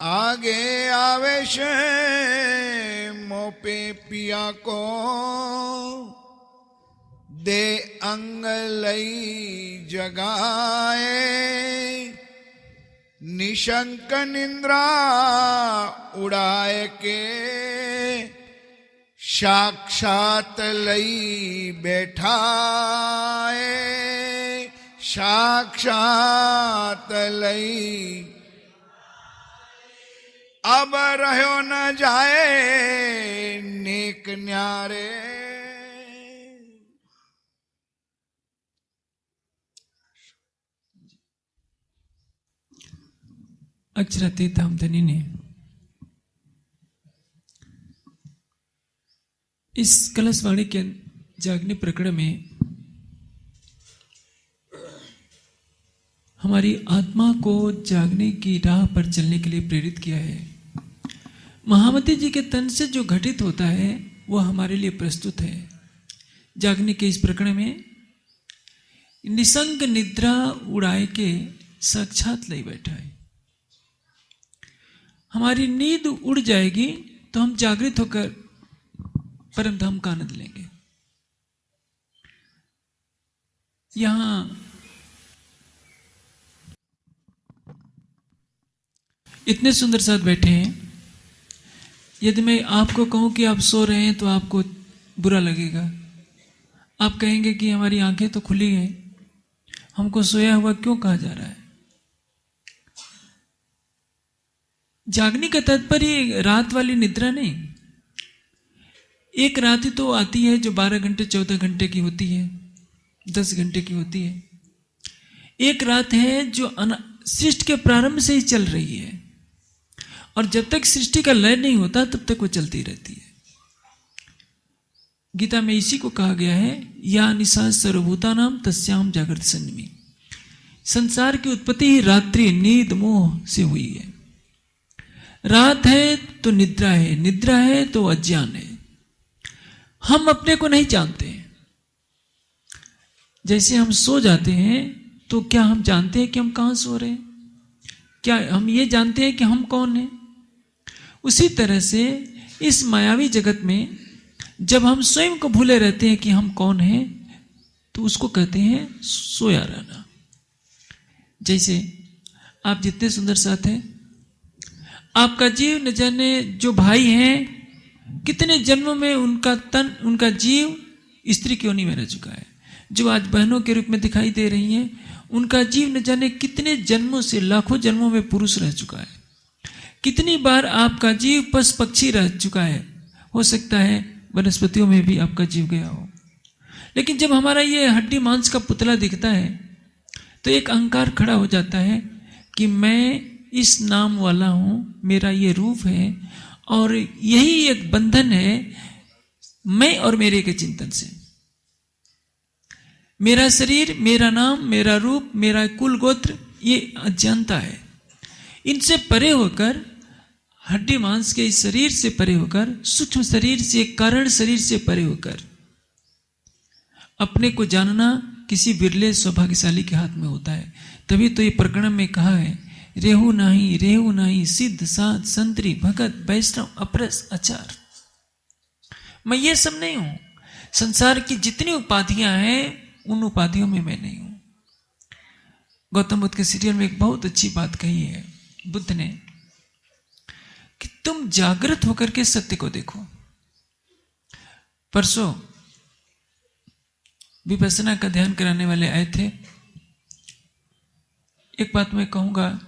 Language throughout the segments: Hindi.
आगे आवे से मोपे पिया को दे अंग लई जगाए निशंक निंद्रा उड़ाए के साक्षात लई बैठाए साक्षात लई अब रहो न जाए नेक न्यारे। अक्षरातीत धामधनी ने इस कलशवाणी के जागने प्रकरण में हमारी आत्मा को जागने की राह पर चलने के लिए प्रेरित किया है। महामती जी के तन से जो घटित होता है वह हमारे लिए प्रस्तुत है। जागने के इस प्रकरण में निसंग निद्रा उड़ाए के साक्षात ले बैठा है। हमारी नींद उड़ जाएगी तो हम जागृत होकर परम धाम का आनंद लेंगे। यहां इतने सुंदर साथ बैठे हैं। यदि मैं आपको कहूं कि आप सो रहे हैं तो आपको बुरा लगेगा। आप कहेंगे कि हमारी आंखें तो खुली हैं, हमको सोया हुआ क्यों कहा जा रहा है। जागने का तात्पर्य रात वाली निद्रा नहीं। एक रात ही तो आती है जो 12 घंटे 14 घंटे की होती है, 10 घंटे की होती है। एक रात है जो सृष्टि के प्रारंभ से ही चल रही है और जब तक सृष्टि का लय नहीं होता तब तक वो चलती रहती है। गीता में इसी को कहा गया है, या निशा सर्वभूतानाम तस्याम जागृत संयमी। संसार की उत्पत्ति ही रात्रि नींद मोह से हुई है। रात है तो निद्रा है, निद्रा है तो अज्ञान है। हम अपने को नहीं जानते। जैसे हम सो जाते हैं तो क्या हम जानते हैं कि हम कहां सो रहे हैं? क्या हम ये जानते हैं कि हम कौन हैं? उसी तरह से इस मायावी जगत में जब हम स्वयं को भूले रहते हैं कि हम कौन हैं तो उसको कहते हैं सोया रहना। जैसे आप जितने सुंदर साथ हैं, आपका जीव न जाने जो भाई हैं कितने जन्मों में उनका तन उनका जीव स्त्री की योनि में रह चुका है। जो आज बहनों के रूप में दिखाई दे रही हैं उनका जीव न जाने कितने जन्मों से लाखों जन्मों में पुरुष रह चुका है। कितनी बार आपका जीव पशु पक्षी रह चुका है। हो सकता है वनस्पतियों में भी आपका जीव गया हो। लेकिन जब हमारा ये हड्डी मांस का पुतला दिखता है तो एक अहंकार खड़ा हो जाता है कि मैं इस नाम वाला हूं, मेरा ये रूप है और यही एक बंधन है मैं और मेरे के चिंतन से। मेरा शरीर, मेरा नाम, मेरा रूप, मेरा कुल गोत्र, ये अज्ञानता है। इनसे परे होकर, हड्डी मांस के इस शरीर से परे होकर, सूक्ष्म शरीर से, कारण शरीर से परे होकर अपने को जानना किसी बिरले सौभाग्यशाली के हाथ में होता है। तभी तो ये प्रकरण में कहा है, रेहू नाही सिद्ध साध संतरी भगत वैष्णव अपरस आचार। मैं ये सब नहीं हूं। संसार की जितनी उपाधियां हैं उन उपाधियों में मैं नहीं हूं। गौतम बुद्ध के सीरियल में एक बहुत अच्छी बात कही है बुद्ध ने कि तुम जागृत होकर के सत्य को देखो। परसों विपස්සना का ध्यान कराने वाले आए थे। एक बात मैं कहूंगा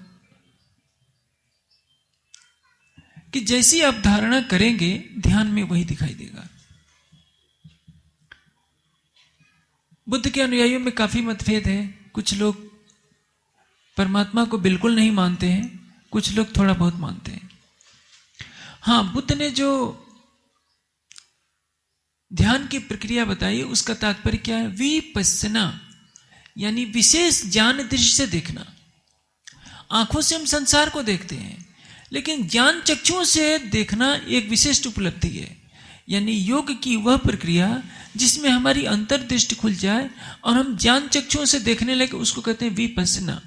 कि जैसी आप धारणा करेंगे ध्यान में वही दिखाई देगा। बुद्ध के अनुयायियों में काफी मतभेद है। कुछ लोग परमात्मा को बिल्कुल नहीं मानते हैं, कुछ लोग थोड़ा बहुत मानते हैं। हां, बुद्ध ने जो ध्यान की प्रक्रिया बताई उसका तात्पर्य क्या है? विपस्सना, यानी विशेष ज्ञान दृष्टि से देखना। आंखों से हम संसार को देखते हैं, लेकिन ज्ञान चक्षुओं से देखना एक विशिष्ट उपलब्धि है। यानी योग की वह प्रक्रिया जिसमें हमारी अंतर्दृष्टि खुल जाए और हम ज्ञान चक्षुओं से देखने लगे, उसको कहते हैं विपस्सना।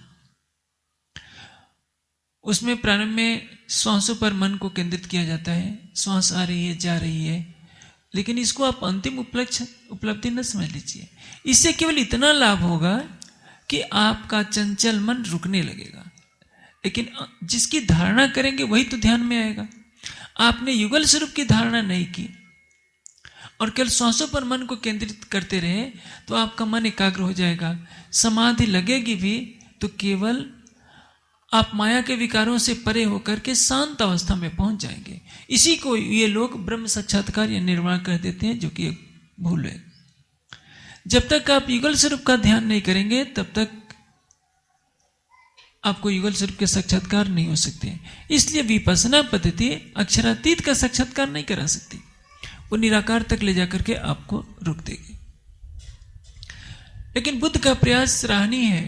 उसमें प्रारंभ में श्वासों पर मन को केंद्रित किया जाता है, श्वास आ रही है जा रही है, लेकिन इसको आप अंतिम उपलब्धि न समझ लीजिए। इससे केवल इतना लाभ होगा कि आपका चंचल मन रुकने लगेगा, लेकिन जिसकी धारणा करेंगे वही तो ध्यान में आएगा। आपने युगल स्वरूप की धारणा नहीं की और केवल श्वासों पर मन को केंद्रित करते रहे तो आपका मन एकाग्र हो जाएगा। समाधि लगेगी भी तो केवल आप माया के विकारों से परे होकर के शांत अवस्था में पहुंच जाएंगे। इसी को ये लोग ब्रह्म साक्षात्कार या निर्वाण कह देते हैं, जो कि एक भूल है। जब तक आप युगल स्वरूप का ध्यान नहीं करेंगे तब तक आपको युगल स्वरूप के साक्षात्कार नहीं हो सकते। इसलिए विपස්සना पद्धति अक्षरातीत का साक्षात्कार नहीं करा सकती, वो निराकार तक ले जाकर के आपको रोक देगी। लेकिन बुद्ध का प्रयास सराहनीय है।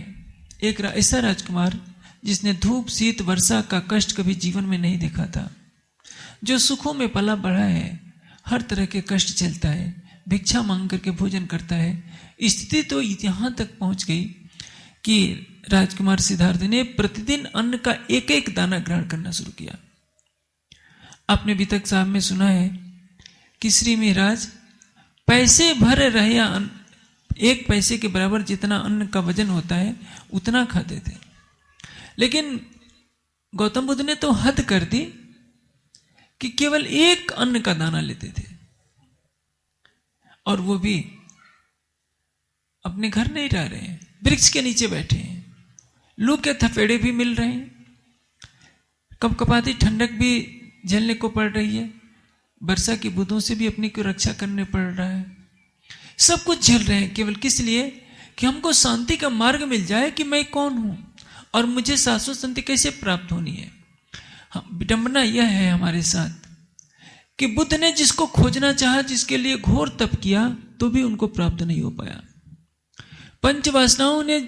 एक ऐसा राजकुमार जिसने धूप शीत वर्षा का कष्ट कभी जीवन में नहीं देखा था, जो सुखों में पला बढ़ा है, हर तरह के कष्ट झेलता है, भिक्षा मांग करके भोजन करता है। स्थिति तो यहाँ तक पहुंच गई कि राजकुमार सिद्धार्थ ने प्रतिदिन अन्न का एक एक दाना ग्रहण करना शुरू किया। आपने वितक साहब में सुना है कि श्री महाराज पैसे भर रहे अन्न, एक पैसे के बराबर जितना अन्न का वजन होता है उतना खाते थे। लेकिन गौतम बुद्ध ने तो हद कर दी कि केवल एक अन्न का दाना लेते थे, और वो भी अपने घर नहीं रह रहे हैं, वृक्ष के नीचे बैठे हैं, लू के थपेड़े भी मिल रहे हैं, कपकपाती ठंडक भी झेलने को पड़ रही है, वर्षा की बूंदों से भी अपनी को रक्षा करने पड़ रहा है। सब कुछ झेल रहे हैं केवल किस लिए कि हमको शांति का मार्ग मिल जाए कि मैं कौन हूं और मुझे शाश्वत शांति कैसे प्राप्त होनी है। विडंबना यह है हमारे साथ कि बुद्ध ने जिसको खोजना चाहा, जिसके लिए घोर तप किया, तो भी उनको प्राप्त नहीं हो पाया। पंच वासनाओं ने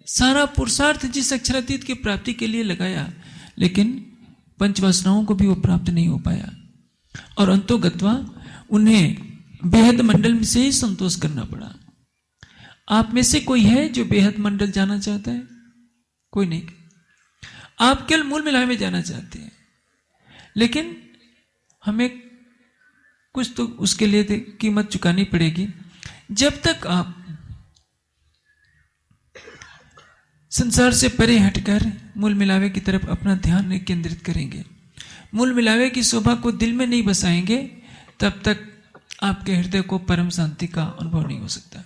सारा पुरुषार्थ जिस अक्षरातीत की प्राप्ति के लिए लगाया, लेकिन पंच वासनाओं को भी वो प्राप्त नहीं हो पाया, और अंतोगत्वा उन्हें बेहद मंडल से ही संतोष करना पड़ा। आप में से कोई है जो बेहद मंडल जाना चाहता है? कोई नहीं। आप केवल मूल मिलावे में जाना चाहते हैं, लेकिन हमें कुछ तो उसके लिए कीमत चुकानी पड़ेगी। जब तक आप संसार से परे हटकर मूल मिलावे की तरफ अपना ध्यान नहीं केंद्रित करेंगे, मूल मिलावे की शोभा को दिल में नहीं बसाएंगे, तब तक आपके हृदय को परम शांति का अनुभव नहीं हो सकता।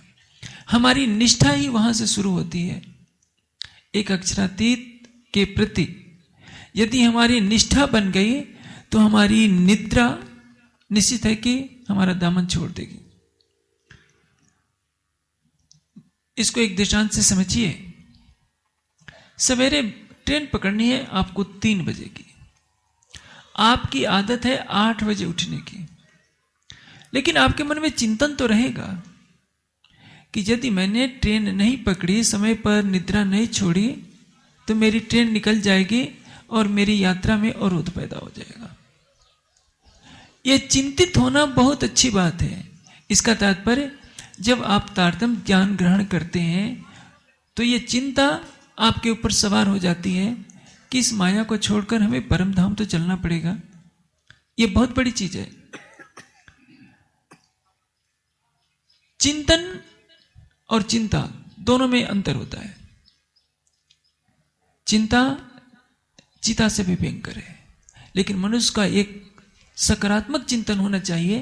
हमारी निष्ठा ही वहां से शुरू होती है। एक अक्षरातीत के प्रति यदि हमारी निष्ठा बन गई तो हमारी निद्रा निश्चित है कि हमारा दामन छोड़ देगी। इसको एक दृष्टांत से समझिए। सवेरे ट्रेन पकड़नी है आपको 3 बजे की, आपकी आदत है 8 बजे उठने की, लेकिन आपके मन में चिंतन तो रहेगा कि यदि मैंने ट्रेन नहीं पकड़ी, समय पर निद्रा नहीं छोड़ी, तो मेरी ट्रेन निकल जाएगी और मेरी यात्रा में अवरोध पैदा हो जाएगा। यह चिंतित होना बहुत अच्छी बात है। इसका तात्पर्य जब आप तारतम्य ज्ञान ग्रहण करते हैं तो यह चिंता आपके ऊपर सवार हो जाती है कि इस माया को छोड़कर हमें परम धाम तो चलना पड़ेगा। यह बहुत बड़ी चीज है। चिंतन और चिंता दोनों में अंतर होता है। चिंता चिता से भी भयंकर है, लेकिन मनुष्य का एक सकारात्मक चिंतन होना चाहिए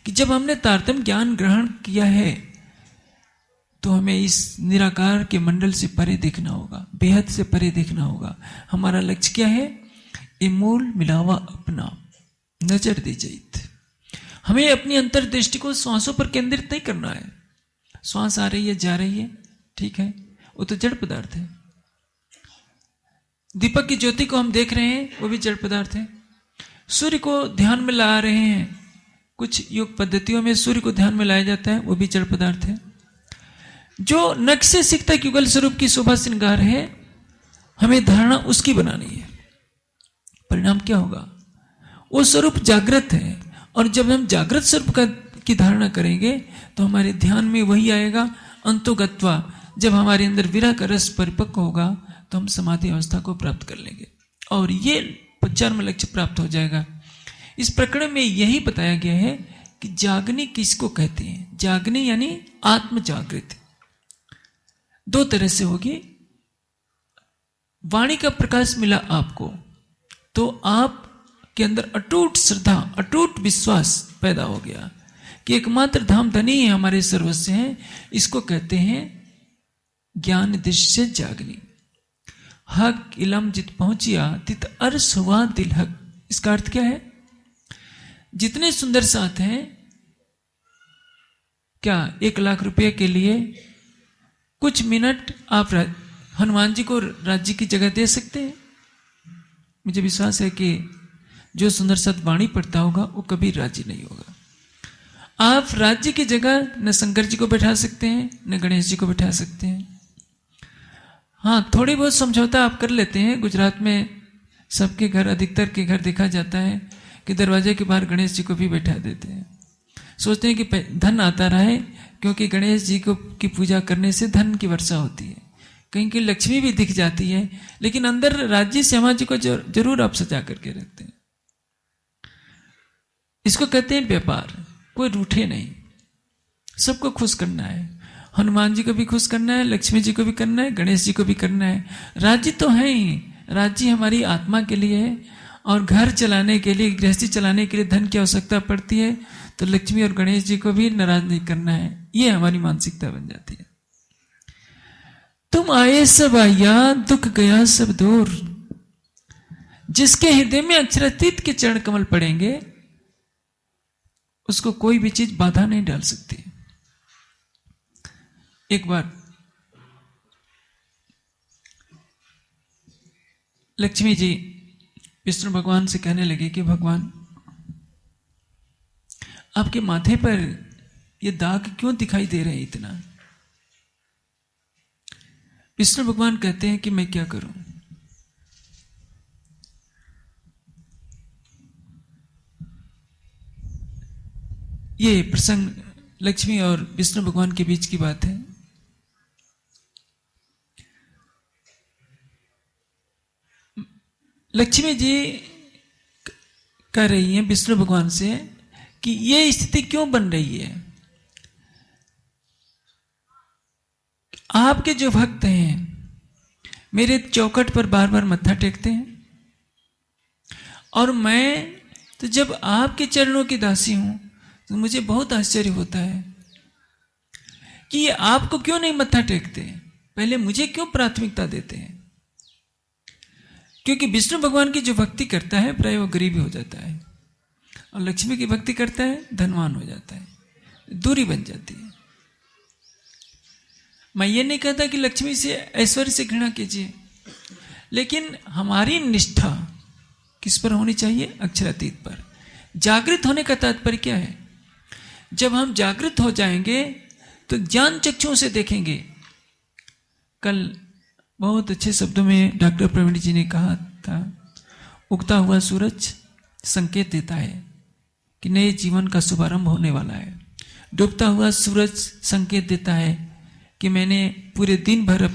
कि जब हमने तारतम्य ज्ञान ग्रहण किया है तो हमें इस निराकार के मंडल से परे देखना होगा, बेहद से परे देखना होगा। हमारा लक्ष्य क्या है? ये मूल मिलावा अपना नजर दे जाइत। हमें अपनी अंतर्दृष्टि को श्वासों पर केंद्रित नहीं करना है। श्वास आ रही है जा रही है, ठीक है, वो तो जड़ पदार्थ है। दीपक की ज्योति को हम देख रहे हैं, वो भी जड़ पदार्थ है। सूर्य को ध्यान में ला रहे हैं, कुछ योग पद्धतियों में सूर्य को ध्यान में लाया जाता है, वो भी जड़ पदार्थ है। जो नख से सिख तक युगल स्वरूप की शोभा श्रृंगार है, हमें धारणा उसकी बनानी है। परिणाम क्या होगा? वो स्वरूप जागृत है, और जब हम जागृत स्वरूप की धारणा करेंगे तो हमारे ध्यान में वही आएगा। अंतोगत्वा जब हमारे अंदर विरह का रस परिपक्व होगा तो हम समाधि अवस्था को प्राप्त कर लेंगे। और ये चरम लक्ष्य प्राप्त हो जाएगा। इस प्रकरण में यही बताया गया है कि जागने किसको कहते हैं। जागने यानी आत्म जागृति दो तरह से होगी। वाणी का प्रकाश मिला आपको तो आप के अंदर अटूट श्रद्धा, अटूट विश्वास पैदा हो गया कि एकमात्र धाम धनी है, हमारे सर्वस्व हैं। इसको कहते हैं ज्ञान दृश्य जागनी। हक इलम जित पहुंचिया तित अर्श हुआ दिल हक। इसका अर्थ क्या है? जितने सुंदर साथ हैं, क्या 1 लाख रुपए के लिए कुछ मिनट आप हनुमान जी को राज्य की जगह दे सकते हैं? मुझे विश्वास है कि जो सुंदर साथ वाणी पढ़ता होगा वो कभी राजी नहीं होगा। आप राज्य की जगह न शंकर जी को बैठा सकते हैं न गणेश जी को बैठा सकते हैं। हाँ, थोड़ी बहुत समझौता आप कर लेते हैं। गुजरात में सबके घर, अधिकतर के घर देखा जाता है कि दरवाजे के बाहर गणेश जी को भी बैठा देते हैं। सोचते हैं कि धन आता रहे, क्योंकि गणेश जी को की पूजा करने से धन की वर्षा होती है। कहीं की लक्ष्मी भी दिख जाती है, लेकिन अंदर राज्य श्यामा जी को जरूर आप सजा करके रखते हैं। इसको कहते हैं व्यापार। कोई रूठे नहीं, सबको खुश करना है। हनुमान जी को भी खुश करना है, लक्ष्मी जी को भी करना है, गणेश जी को भी करना है। राज्य तो है ही, राज्य हमारी आत्मा के लिए है। और घर चलाने के लिए, गृहस्थी चलाने के लिए धन की आवश्यकता पड़ती है, तो लक्ष्मी और गणेश जी को भी नाराज नहीं करना है। ये हमारी मानसिकता बन जाती है। तुम आए सब आया, दुख गया सब दूर। जिसके हृदय में अक्षरातीत के चरण कमल पड़ेंगे, उसको कोई भी चीज बाधा नहीं डाल सकती। एक बार लक्ष्मी जी विष्णु भगवान से कहने लगे कि भगवान, आपके माथे पर ये दाग क्यों दिखाई दे रहे हैं इतना? विष्णु भगवान कहते हैं कि मैं क्या करूं। ये प्रसंग लक्ष्मी और विष्णु भगवान के बीच की बात है। लक्ष्मी जी कह रही हैं विष्णु भगवान से कि ये स्थिति क्यों बन रही है। आपके जो भक्त हैं मेरे चौखट पर बार बार मत्था टेकते हैं, और मैं तो जब आपके चरणों की दासी हूं तो मुझे बहुत आश्चर्य होता है कि ये आपको क्यों नहीं मत्था टेकते, पहले मुझे क्यों प्राथमिकता देते हैं। क्योंकि विष्णु भगवान की जो भक्ति करता है प्राय वो गरीब हो जाता है, और लक्ष्मी की भक्ति करता है धनवान हो जाता है, दूरी बन जाती है। मैं ये नहीं कहता कि लक्ष्मी से ऐश्वर्य से घृणा कीजिए, लेकिन हमारी निष्ठा किस पर होनी चाहिए? अक्षरातीत पर। जागृत होने का तात्पर्य क्या है? जब हम जागृत हो जाएंगे तो ज्ञान चक्षुओं से देखेंगे। कल बहुत अच्छे शब्दों में डॉक्टर प्रवीण जी ने कहा था, उगता हुआ सूरज संकेत देता है कि नए जीवन का शुभारंभ होने वाला है। डूबता हुआ सूरज संकेत देता है कि मैंने पूरे दिन भर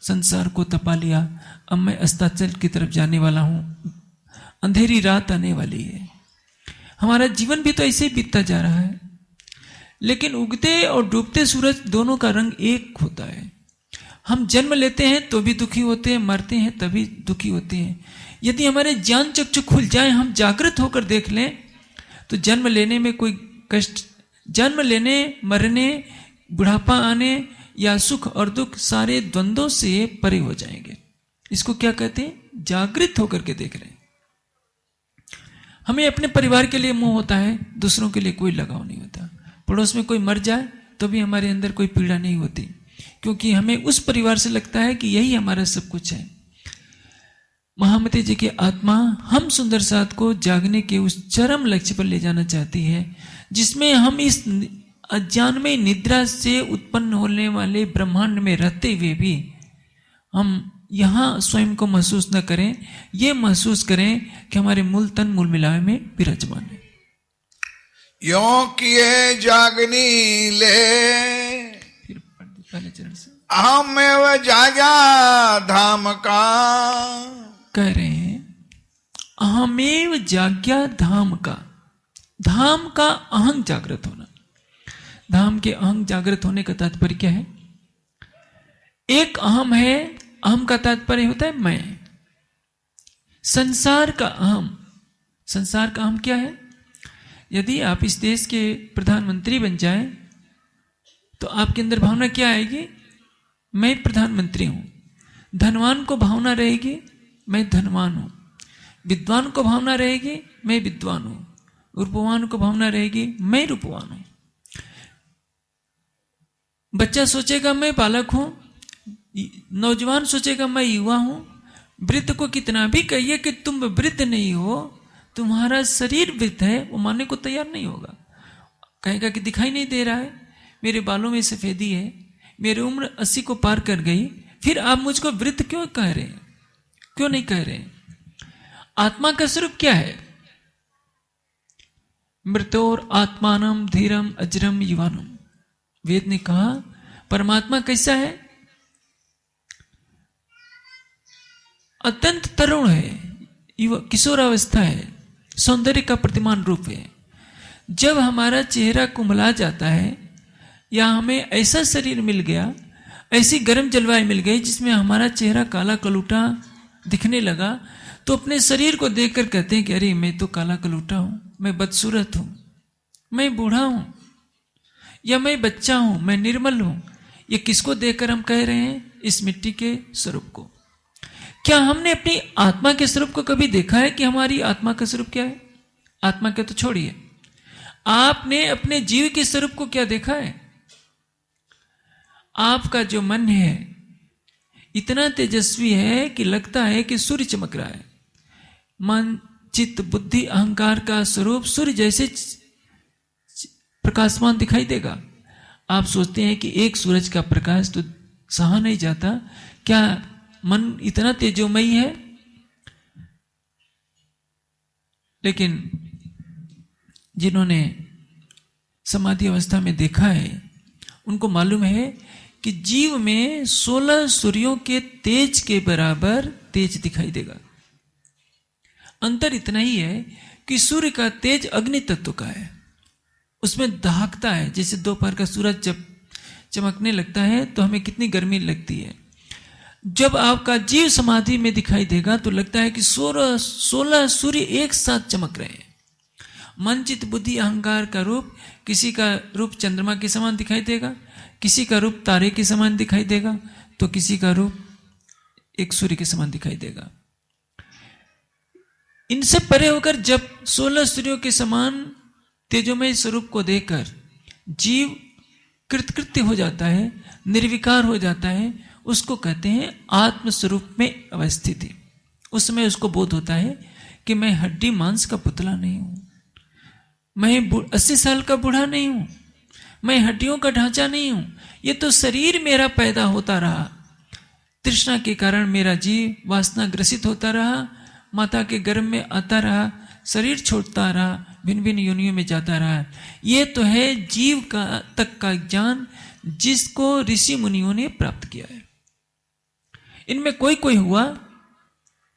संसार को तपा लिया, अब मैं अस्ताचल की तरफ जाने वाला हूं, अंधेरी रात आने वाली है। हमारा जीवन भी तो ऐसे ही बीतता जा रहा है, लेकिन उगते और डूबते सूरज दोनों का रंग एक होता है। हम जन्म लेते हैं तो भी दुखी होते हैं, मरते हैं तभी दुखी होते हैं। यदि हमारे ज्ञान चक्षु खुल जाए, हम जागृत होकर देख लें, तो जन्म लेने में कोई कष्ट, जन्म लेने, मरने, बुढ़ापा आने या सुख और दुख सारे द्वंद्वों से परे हो जाएंगे। इसको क्या कहते हैं? जागृत होकर के देख रहे हैं। हमें अपने परिवार के लिए मोह होता है, दूसरों के लिए कोई लगाव नहीं होता। पड़ोस में कोई मर जाए तो भी हमारे अंदर कोई पीड़ा नहीं होती, क्योंकि हमें उस परिवार से लगता है कि यही हमारा सब कुछ है। महामती जी की आत्मा हम सुंदर साथ को जागने के उस चरम लक्ष्य पर ले जाना चाहती है, जिसमें हम इस अज्ञान में निद्रा से उत्पन्न होने वाले ब्रह्मांड में रहते हुए भी हम यहां स्वयं को महसूस न करें, ये महसूस करें कि हमारे मूल तन मूल मिलावे में विराजमान है। यो किए जागनी ले, फिर पहले चरण से अहमेव जागा धाम का। कह रहे हैं अहमेव जाग्या धाम का, धाम का अहं जागृत होना। धाम के अहं जागृत होने का तात्पर्य क्या है? एक अहम है, अहम का तात्पर्य होता है मैं। संसार का अहम, संसार का अहम क्या है? यदि आप इस देश के प्रधानमंत्री बन जाएं तो आपके अंदर भावना क्या आएगी? मैं प्रधानमंत्री हूं। धनवान को भावना रहेगी मैं धनवान हूं, विद्वान को भावना रहेगी मैं विद्वान हूं, रूपवान को भावना रहेगी मैं रूपवान हूं। बच्चा सोचेगा मैं बालक हूं, नौजवान सोचेगा मैं युवा हूं। वृद्ध को कितना भी कहिए कि तुम वृद्ध नहीं हो, तुम्हारा शरीर वृद्ध है, वो मानने को तैयार नहीं होगा। कहेगा कि दिखाई नहीं दे रहा है, मेरे बालों में सफेदी है, मेरी उम्र 80 को पार कर गई, फिर आप मुझको वृद्ध क्यों कह रहे हैं? क्यों नहीं कह रहे हैं? आत्मा का स्वरूप क्या है? मृत्योर आत्मानम धीरम अजरम युवानम। वेद ने कहा परमात्मा कैसा है? अत्यंत तरुण है, किशोरावस्था है, सौंदर्य का प्रतिमान रूप है। जब हमारा चेहरा कुम्हला जाता है या हमें ऐसा शरीर मिल गया, ऐसी गर्म जलवायु मिल गई जिसमें हमारा चेहरा काला कलूटा दिखने लगा, तो अपने शरीर को देखकर कहते हैं कि अरे मैं तो काला कलूटा हूं, मैं बदसूरत हूं, मैं बूढ़ा हूं, या मैं बच्चा हूं, मैं निर्मल हूं। ये किसको देखकर हम कह रहे हैं? इस मिट्टी के स्वरूप को। क्या हमने अपनी आत्मा के स्वरूप को कभी देखा है कि हमारी आत्मा का स्वरूप क्या है? आत्मा के तो छोड़िए, आपने अपने जीव के स्वरूप को क्या देखा है? आपका जो मन है इतना तेजस्वी है कि लगता है कि सूर्य चमक रहा है। मन, चित्त, बुद्धि, अहंकार का स्वरूप सूर्य जैसे प्रकाशमान दिखाई देगा। आप सोचते हैं कि एक सूरज का प्रकाश तो सहा नहीं जाता, क्या मन इतना तेजोमयी है? लेकिन जिन्होंने समाधि अवस्था में देखा है उनको मालूम है कि जीव में 16 सूर्यों के तेज के बराबर तेज दिखाई देगा। अंतर इतना ही है कि सूर्य का तेज अग्नि तत्व का है, उसमें दहकता है। जैसे दोपहर का सूरज जब चमकने लगता है तो हमें कितनी गर्मी लगती है, जब आपका जीव समाधि में दिखाई देगा तो लगता है कि 16 सूर्य एक साथ चमक रहे हैं। मन, चित्त, बुद्धि, अहंकार का रूप, किसी का रूप चंद्रमा के समान दिखाई देगा, किसी का रूप तारे के समान दिखाई देगा, तो किसी का रूप एक सूर्य के समान दिखाई देगा। इनसे परे होकर जब 16 सूर्यों के समान तेजोमय स्वरूप को देखकर जीव कृतकृत्य हो जाता है, निर्विकार हो जाता है, उसको कहते हैं आत्म स्वरूप में अवस्थिति। उस समय उसको बोध होता है कि मैं हड्डी मांस का पुतला नहीं हूं, मैं 80 साल का बूढ़ा नहीं हूं, मैं हड्डियों का ढांचा नहीं हूं। ये तो शरीर मेरा पैदा होता रहा, तृष्णा के कारण मेरा जीव वासना ग्रसित होता रहा, माता के गर्भ में आता रहा, शरीर छोड़ता रहा, भिन्न भिन्न योनियों में जाता रहा। ये तो है जीव का तक का ज्ञान जिसको ऋषि मुनियों ने प्राप्त किया है। इनमें कोई कोई हुआ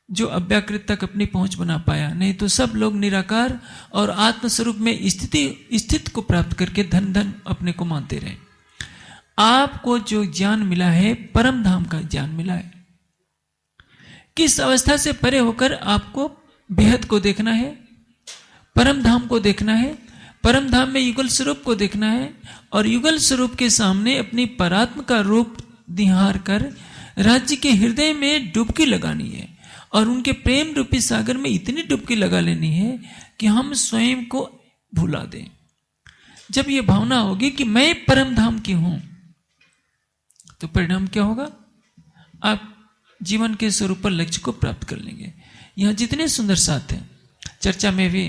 जो अव्याकृत तक अपनी पहुंच बना पाया, नहीं तो सब लोग निराकार और आत्मस्वरूप में स्थित को प्राप्त करके धन धन अपने को मानते रहे। आपको जो ज्ञान मिला है परम धाम का ज्ञान मिला है। किस अवस्था से परे होकर आपको बेहद को देखना है, परम धाम को देखना है, परम धाम में युगल स्वरूप को देखना है, और युगल स्वरूप के सामने अपनी परात्म का रूप निहार कर राज्य के हृदय में डुबकी लगानी है, और उनके प्रेम रूपी सागर में इतनी डुबकी लगा लेनी है कि हम स्वयं को भुला दें। जब यह भावना होगी कि मैं परम धाम की हूं, तो परिणाम क्या होगा? आप जीवन के स्वरूप पर लक्ष्य को प्राप्त कर लेंगे। यहां जितने सुंदर साथ हैं, चर्चा में भी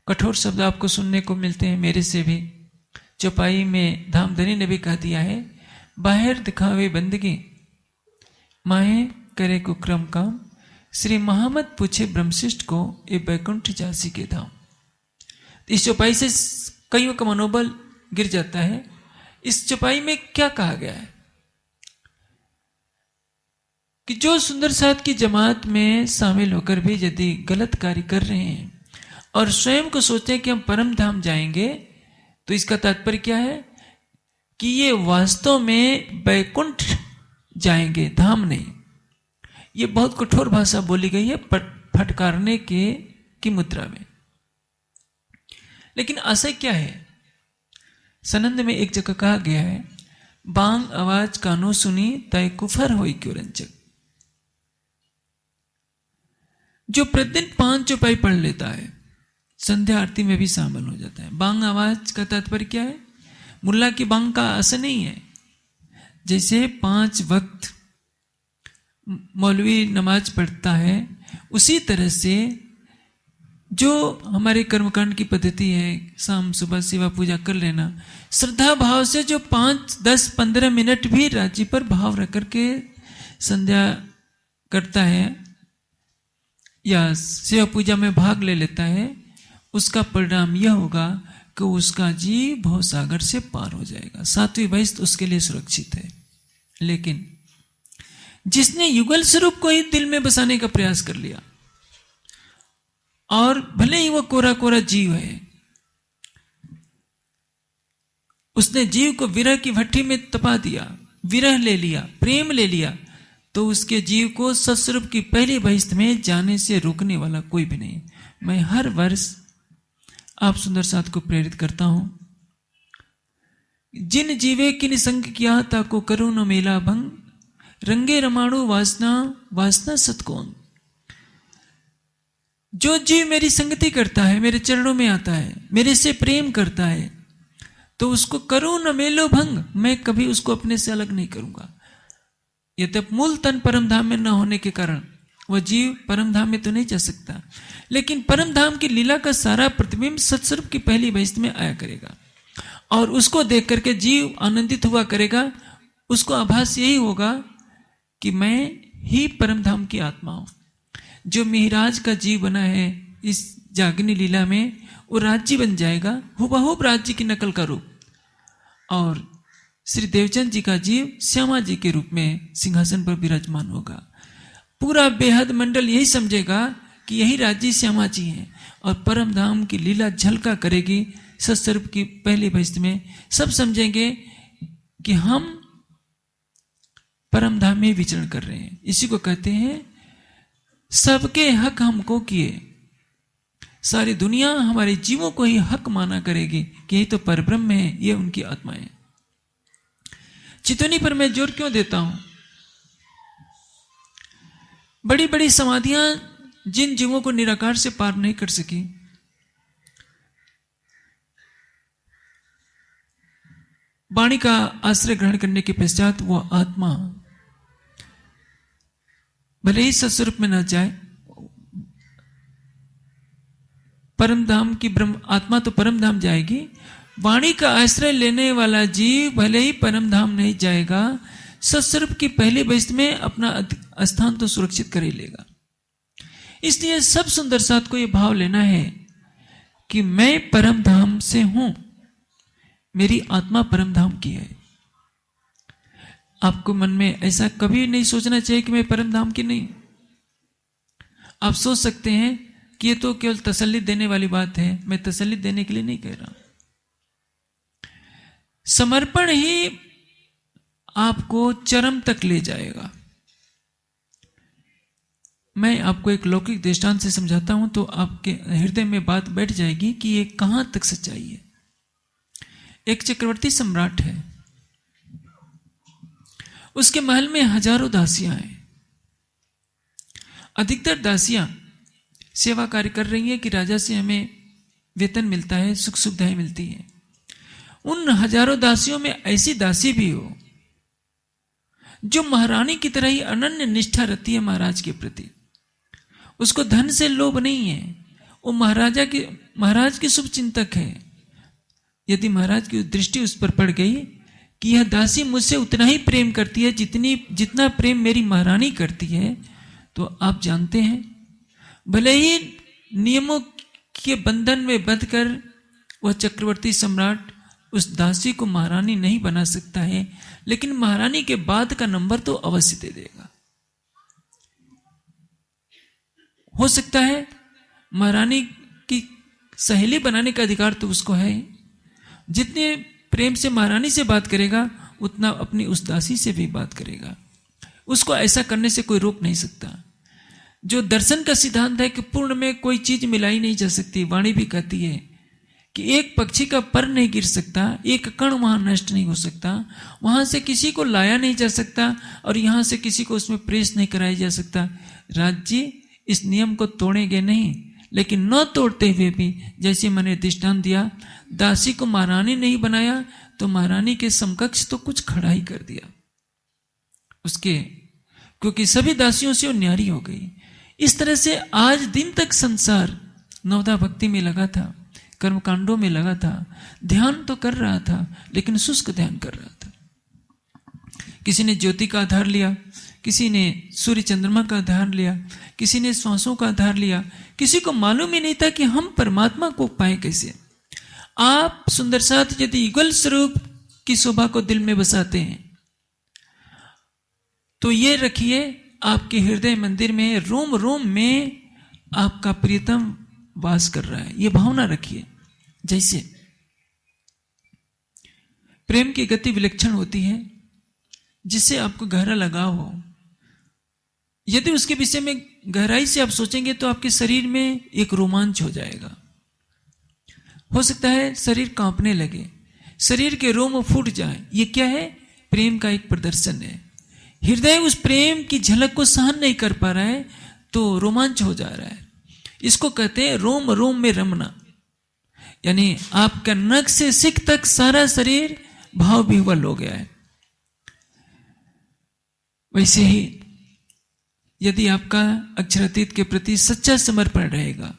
कठोर शब्द आपको सुनने को मिलते हैं, मेरे से भी। चौपाई में धामधनी ने भी कह दिया है, बाहर दिखावे बंदगी माहे करे कुक्रम काम, श्री महामत पूछे ब्रह्मशिष्ट को ये बैकुंठ जासी के धाम। इस चौपाई से कईयों का मनोबल गिर जाता है। इस चौपाई में क्या कहा गया है? कि जो सुंदर साथ की जमात में शामिल होकर भी यदि गलत कार्य कर रहे हैं और स्वयं को सोचते हैं कि हम परम धाम जाएंगे, तो इसका तात्पर्य क्या है कि ये वास्तव में बैकुंठ जाएंगे, धाम नहीं। ये बहुत कठोर भाषा बोली गई है फटकारने की मुद्रा में। लेकिन आशय क्या है? सनंद में एक जगह कहा गया है, बांग आवाज कानो सुनी तय कुफर होई क्यों रंचक। जो प्रतिदिन 5 चौपाई पढ़ लेता है, संध्या आरती में भी शामिल हो जाता है। बांग आवाज का तात्पर्य क्या है? मुल्ला की बांग का असर नहीं है। जैसे 5 वक्त मौलवी नमाज पढ़ता है, उसी तरह से जो हमारे कर्मकांड की पद्धति है, शाम सुबह सेवा पूजा कर लेना, श्रद्धा भाव से जो 5, 10, 15 मिनट भी राज्य पर भाव रख करके संध्या करता है या सेवा पूजा में भाग ले लेता है, उसका परिणाम यह होगा कि उसका जीव भवसागर से पार हो जाएगा। 7वीं वैश्य उसके लिए सुरक्षित है। लेकिन जिसने युगल स्वरूप को ही दिल में बसाने का प्रयास कर लिया, और भले ही वो कोरा कोरा जीव है, उसने जीव को विरह की भट्टी में तपा दिया, विरह ले लिया, प्रेम ले लिया, तो उसके जीव को सत्स्वरूप की पहली बहिष्ठ में जाने से रोकने वाला कोई भी नहीं। मैं हर वर्ष आप सुंदर साथ को प्रेरित करता हूं, जिन जीवे किन संग किया ताको करो न मेला भंग, रंगे रमाणु वासना वासना सतकोन। जो जीव मेरी संगति करता है, मेरे चरणों में आता है, मेरे से प्रेम करता है, तो उसको करूं न मेलो भंग, मैं कभी उसको अपने से अलग नहीं करूंगा। यद्यप मूल तन परम धाम में न होने के कारण वह जीव परम धाम में तो नहीं जा सकता, लेकिन परम धाम की लीला का सारा प्रतिबिंब सत्स्वरूप की पहली बहिष्ठ में आया करेगा, और उसको देख करके जीव आनंदित हुआ करेगा। उसको आभास यही होगा कि मैं ही परम धाम की आत्मा हूं। जो मिहिराज का जीव बना है इस जागनी लीला में, वो राज्य बन जाएगा, हुबहू राज्य की नकल का रूप, और श्री देवचंद जी का जीव श्यामा जी के रूप में सिंहासन पर विराजमान होगा। पूरा बेहद मंडल यही समझेगा कि यही राज्य श्यामा जी हैं, और परम धाम की लीला झलका करेगी सत्स्वरूप की पहली बहिष्ठ में। सब समझेंगे कि हम परम धाम में विचरण कर रहे हैं। इसी को कहते हैं सबके हक हमको किए। सारी दुनिया हमारे जीवों को ही हक माना करेगी कि यही तो परब्रह्म है, ये उनकी आत्माएं। चितौनी पर मैं जोर क्यों देता हूं? बड़ी बड़ी समाधियां जिन जीवों को निराकार से पार नहीं कर सकी, वाणी का आश्रय ग्रहण करने के पश्चात वह आत्मा भले ही सत्स्वरूप में न जाए, परम धाम की ब्रह्म आत्मा तो परम धाम जाएगी। वाणी का आश्रय लेने वाला जीव भले ही परम धाम नहीं जाएगा, सत्स्वरूप की पहली बहिष्ठ में अपना स्थान तो सुरक्षित कर ही लेगा। इसलिए सब सुंदर साथ को यह भाव लेना है कि मैं परम धाम से हूं, मेरी आत्मा परम धाम की है। आपको मन में ऐसा कभी नहीं सोचना चाहिए कि मैं परम धाम की नहीं। आप सोच सकते हैं कि ये तो केवल तसल्ली देने वाली बात है, मैं तसल्ली देने के लिए नहीं कह रहा। समर्पण ही आपको चरम तक ले जाएगा। मैं आपको एक लौकिक दृष्टांत से समझाता हूं तो आपके हृदय में बात बैठ जाएगी कि ये कहां तक सच्चाई है। एक चक्रवर्ती सम्राट है, उसके महल में हजारों दासियां हैं। अधिकतर दासियां सेवा कार्य कर रही हैं कि राजा से हमें वेतन मिलता है, सुख सुविधाएं मिलती हैं। उन हजारों दासियों में ऐसी दासी भी हो जो महारानी की तरह ही अनन्य निष्ठा रखती है महाराज के प्रति। उसको धन से लोभ नहीं है, वो महाराज की शुभ चिंतक है। यदि महाराज की दृष्टि उस पर पड़ गई कि यह दासी मुझसे उतना ही प्रेम करती है जितना प्रेम मेरी महारानी करती है, तो आप जानते हैं भले ही नियमों के बंधन में बंधकर वह चक्रवर्ती सम्राट उस दासी को महारानी नहीं बना सकता है, लेकिन महारानी के बाद का नंबर तो अवश्य दे देगा। हो सकता है महारानी की सहेली बनाने का अधिकार तो उसको है। जितने प्रेम से महारानी से बात करेगा उतना अपनी उस दासी से भी बात करेगा। उसको ऐसा करने से कोई रोक नहीं सकता। जो दर्शन का सिद्धांत है कि पूर्ण में कोई चीज मिलाई नहीं जा सकती। वाणी भी कहती है कि एक पक्षी का पर नहीं गिर सकता, एक कण वहां नष्ट नहीं हो सकता, वहां से किसी को लाया नहीं जा सकता और यहां से किसी को उसमें प्रेस नहीं कराया जा सकता। राज्य इस नियम को तोड़ेंगे नहीं, लेकिन न तोड़ते हुए भी जैसे मैंने दृष्टांत दिया, दासी को महारानी नहीं बनाया तो महारानी के समकक्ष तो कुछ खड़ा ही कर दिया उसके, क्योंकि सभी दासियों से वो न्यारी हो गई। इस तरह से आज दिन तक संसार नवदा भक्ति में लगा था, कर्मकांडों में लगा था, ध्यान तो कर रहा था लेकिन शुष्क ध्यान कर रहा था। किसी ने ज्योति का आधार लिया, किसी ने सूर्य चंद्रमा का आधार लिया, किसी ने श्वासों का आधार लिया। किसी को मालूम ही नहीं था कि हम परमात्मा को पाए कैसे। आप सुंदर साथ यदि युगल स्वरूप की शोभा को दिल में बसाते हैं तो ये रखिए आपके हृदय मंदिर में रोम रोम में आपका प्रियतम वास कर रहा है। ये भावना रखिए। जैसे प्रेम की गति विलक्षण होती है जिससे आपको गहरा लगाव हो। यदि उसके विषय में गहराई से आप सोचेंगे तो आपके शरीर में एक रोमांच हो जाएगा। हो सकता है शरीर कांपने लगे, शरीर के रोम फूट जाए। ये क्या है? प्रेम का एक प्रदर्शन है। हृदय उस प्रेम की झलक को सहन नहीं कर पा रहा है तो रोमांच हो जा रहा है। इसको कहते हैं रोम रोम में रमना, यानी आपका नख से सिक तक सारा शरीर भाव विह्वल हो गया है। वैसे ही यदि आपका अक्षरातीत के प्रति सच्चा समर्पण रहेगा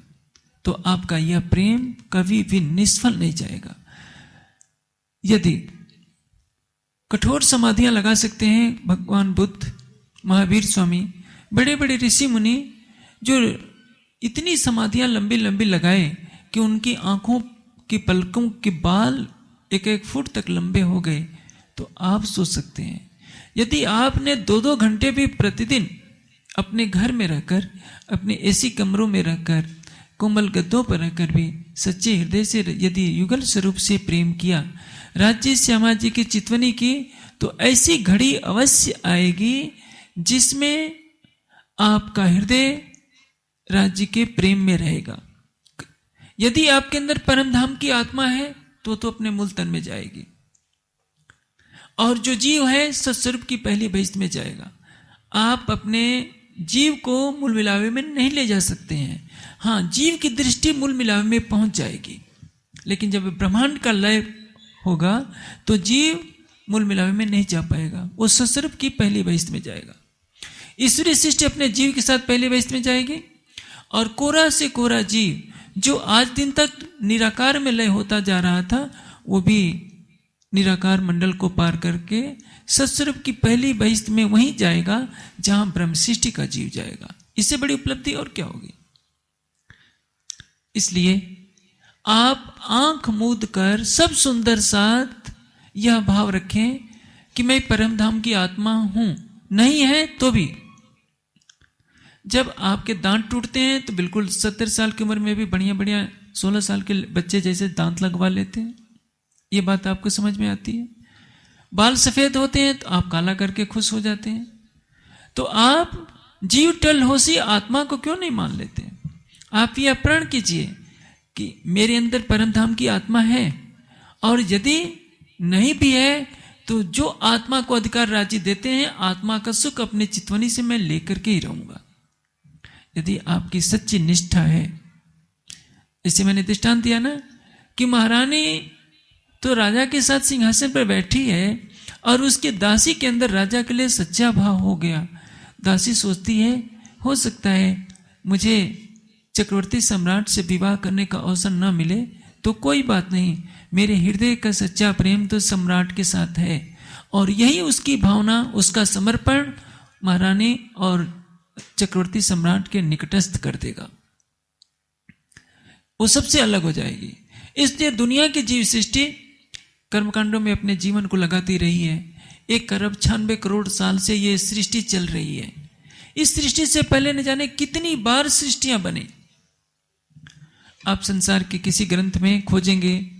तो आपका यह प्रेम कभी भी निष्फल नहीं जाएगा। यदि कठोर समाधियां लगा सकते हैं भगवान बुद्ध, महावीर स्वामी, बड़े बड़े ऋषि मुनि जो इतनी समाधियां लंबी लंबी लगाए कि उनकी आंखों की पलकों के बाल एक एक फुट तक लंबे हो गए, तो आप सोच सकते हैं यदि आपने 2-2 घंटे भी प्रतिदिन अपने घर में रहकर, अपने एसी कमरों में रहकर, कोमल गद्दों पर रहकर भी सच्चे हृदय से यदि युगल स्वरूप से प्रेम किया, राज्य श्यामा जी की चितवनी की, तो ऐसी घड़ी अवश्य आएगी जिसमें आपका हृदय राज्य के प्रेम में रहेगा। यदि आपके अंदर परम धाम की आत्मा है तो अपने मूल तन में जाएगी, और जो जीव है सत्स्वरूप की पहली बहिष्ठ में जाएगा। आप अपने जीव को मूल मिलावे में नहीं ले जा सकते हैं। हाँ, जीव की दृष्टि मूल मिलावे में पहुंच जाएगी, लेकिन जब ब्रह्मांड का लय होगा तो जीव मूल मिलावे में नहीं जा पाएगा, वो सत्स्वरूप की पहली बहिष्ठ में जाएगा। ईश्वरीय सृष्टि अपने जीव के साथ पहली बहिष्ठ में जाएगी, और कोरा से कोरा जीव जो आज दिन तक निराकार में लय होता जा रहा था, वो भी निराकार मंडल को पार करके सत्स्वरूप की पहली बहिष्ठ में वहीं जाएगा जहां ब्रह्म सृष्टि का जीव जाएगा। इससे बड़ी उपलब्धि और क्या होगी? इसलिए आप आंख मूंद कर सब सुंदर साथ यह भाव रखें कि मैं परम धाम की आत्मा हूं। नहीं है तो भी जब आपके दांत टूटते हैं तो बिल्कुल 70 साल की उम्र में भी बढ़िया बढ़िया 16 साल के बच्चे जैसे दांत लगवा लेते हैं। ये बात आपको समझ में आती है। बाल सफेद होते हैं तो आप काला करके खुश हो जाते हैं। तो आप जीव टल होशी आत्मा को क्यों नहीं मान लेते? आप यह प्रण कीजिए कि मेरे अंदर परम धाम की आत्मा है, और यदि नहीं भी है तो जो आत्मा को अधिकार राज्य देते हैं, आत्मा का सुख अपने चितवनी से मैं लेकर के ही रहूंगा। यदि आपकी सच्ची निष्ठा है, जैसे मैंने दृष्टांत दिया ना कि महारानी तो राजा के साथ सिंहासन पर बैठी है और उसके दासी के अंदर राजा के लिए सच्चा भाव हो गया। दासी सोचती है हो सकता है मुझे चक्रवर्ती सम्राट से विवाह करने का अवसर न मिले तो कोई बात नहीं, मेरे हृदय का सच्चा प्रेम तो सम्राट के साथ है, और यही उसकी भावना, उसका समर्पण महारानी और चक्रवर्ती सम्राट के निकटस्थ कर देगा। वो सबसे अलग हो जाएगी। इसलिए दुनिया की जीव सृष्टि कर्मकांडों में अपने जीवन को लगाती रही है। 1 अरब 96 करोड़ साल से ये सृष्टि चल रही है। इस सृष्टि से पहले न जाने कितनी बार सृष्टियां बनी। आप संसार के किसी ग्रंथ में खोजेंगे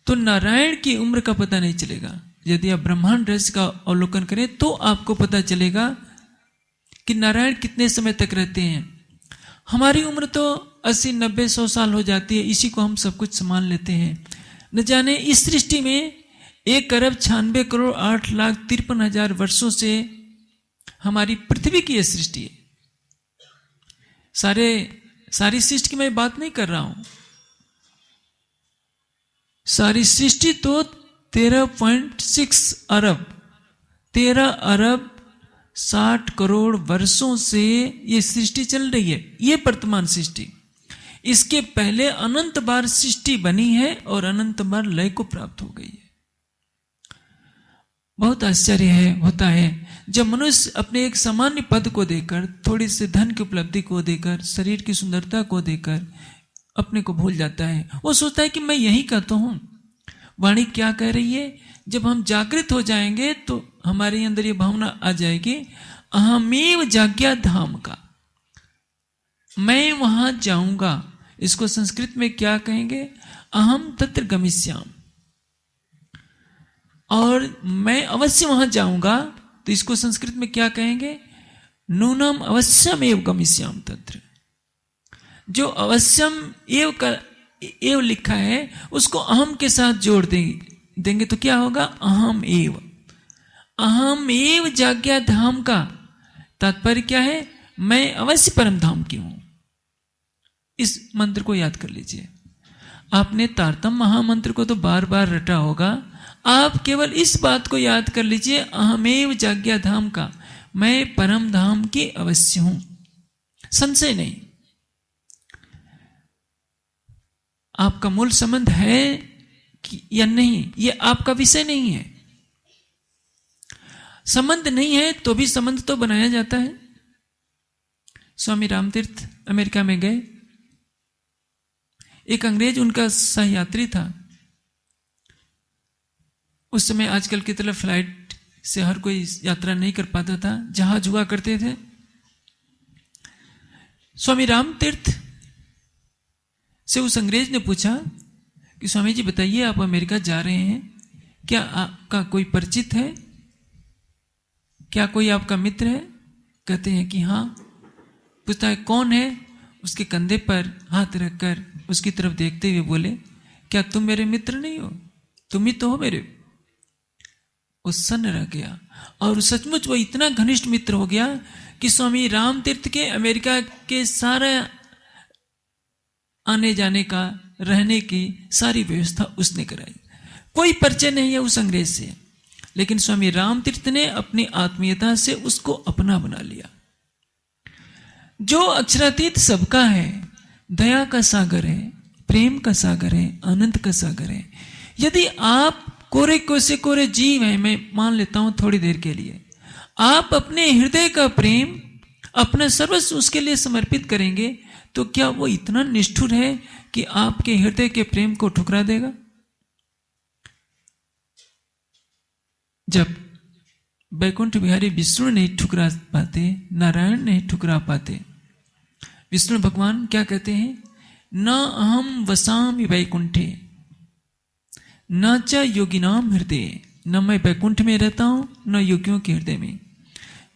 तो नारायण की उम्र का पता नहीं चलेगा। यदि आप ब्रह्मांड रहस्य का अवलोकन करें तो आपको पता चलेगा कि नारायण कितने समय तक रहते हैं। हमारी उम्र तो 80, 90, 100 साल हो जाती है, इसी को हम सब कुछ संभाल लेते हैं। न जाने इस सृष्टि में 1,96,08,53,000 वर्षों से हमारी पृथ्वी की यह सृष्टि है। सारी सृष्टि की मैं बात नहीं कर रहा हूं। सारी सृष्टि तो 13.6 अरब 13 अरब 60 करोड़ वर्षों से ये सृष्टि चल रही है। ये वर्तमान सृष्टि, इसके पहले अनंत बार सृष्टि बनी है और अनंत बार लय को प्राप्त हो गई है। बहुत आश्चर्य होता है जब मनुष्य अपने एक सामान्य पद को देकर, थोड़ी से धन की उपलब्धि को देकर, शरीर की सुंदरता को देकर अपने को भूल जाता है। वो सोचता है कि मैं यही का तो हूं। वाणी क्या कह रही है? जब हम जागृत हो जाएंगे तो हमारे अंदर ये भावना आ जाएगी, अहमेव जाग्या धाम का, मैं वहां जाऊंगा। इसको संस्कृत में क्या कहेंगे? अहम तत्र गमिष्याम। और मैं अवश्य वहां जाऊंगा तो इसको संस्कृत में क्या कहेंगे? नूनम अवश्यम एव गमिष्याम तत्र। जो अवश्यम एव लिखा है उसको अहम के साथ जोड़ देंगे तो क्या होगा? अहम एव जाग्या धाम का तात्पर्य क्या है? मैं अवश्य परम धाम की हूं। इस मंत्र को याद कर लीजिए। आपने तारतम महामंत्र को तो बार बार रटा होगा, आप केवल इस बात को याद कर लीजिए, अहमेव जाग्या धाम का, मैं परम धाम की अवश्य हूं, संशय नहीं। आपका मूल संबंध है या नहीं, यह आपका विषय नहीं है। संबंध नहीं है तो भी संबंध तो बनाया जाता है। स्वामी रामतीर्थ अमेरिका में गए, एक अंग्रेज उनका सहयात्री था। उस समय आजकल की तरह फ्लाइट से हर कोई यात्रा नहीं कर पाता था, जहाज हुआ करते थे। स्वामी रामतीर्थ से उस अंग्रेज ने पूछा कि स्वामी जी बताइए, आप अमेरिका जा रहे हैं, क्या आपका कोई परिचित है? क्या कोई आपका मित्र है? कहते हैं कि हाँ। पूछता है कौन है? उसके कंधे पर हाथ रखकर उसकी तरफ देखते हुए बोले, क्या तुम मेरे मित्र नहीं हो? तुम ही तो हो मेरे। वो सन्न रह गया और सचमुच वो इतना घनिष्ठ मित्र हो गया कि स्वामी रामतीर्थ के अमेरिका के सारा आने जाने का, रहने की सारी व्यवस्था उसने कराई। कोई परिचय नहीं है उस अंग्रेज से, लेकिन स्वामी रामतीर्थ ने अपनी आत्मीयता से उसको अपना बना लिया। जो अक्षरातीत सबका है, दया का सागर है, प्रेम का सागर है, आनंद का सागर है। यदि आप कोरे जीव हैं, मैं मान लेता हूं थोड़ी देर के लिए, आप अपने हृदय का प्रेम, अपना सर्वस्व उसके लिए समर्पित करेंगे तो क्या वो इतना निष्ठुर है कि आपके हृदय के प्रेम को ठुकरा देगा? जब बैकुंठ बिहारी विष्णु नहीं ठुकरा पाते, नारायण नहीं ठुकरा पाते, विष्णु भगवान क्या कहते हैं? न अहम वसामि वैकुंठे न च योगिनाम हृदय। न मैं बैकुंठ में रहता हूं, न योगियों के हृदय में।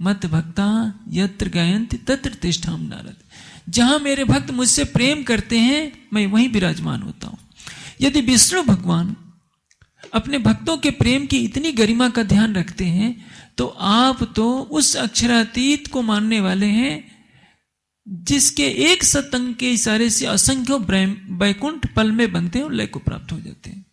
मत भक्ता यत्र गायन्ति तत्र तिष्ठामि नारद। जहां मेरे भक्त मुझसे प्रेम करते हैं, मैं वहीं विराजमान होता हूं। यदि विष्णु भगवान अपने भक्तों के प्रेम की इतनी गरिमा का ध्यान रखते हैं, तो आप तो उस अक्षरातीत को मानने वाले हैं जिसके एक सतंग के इशारे से असंख्यों बैकुंठ पल में बनते हैं और लय को प्राप्त हो जाते हैं।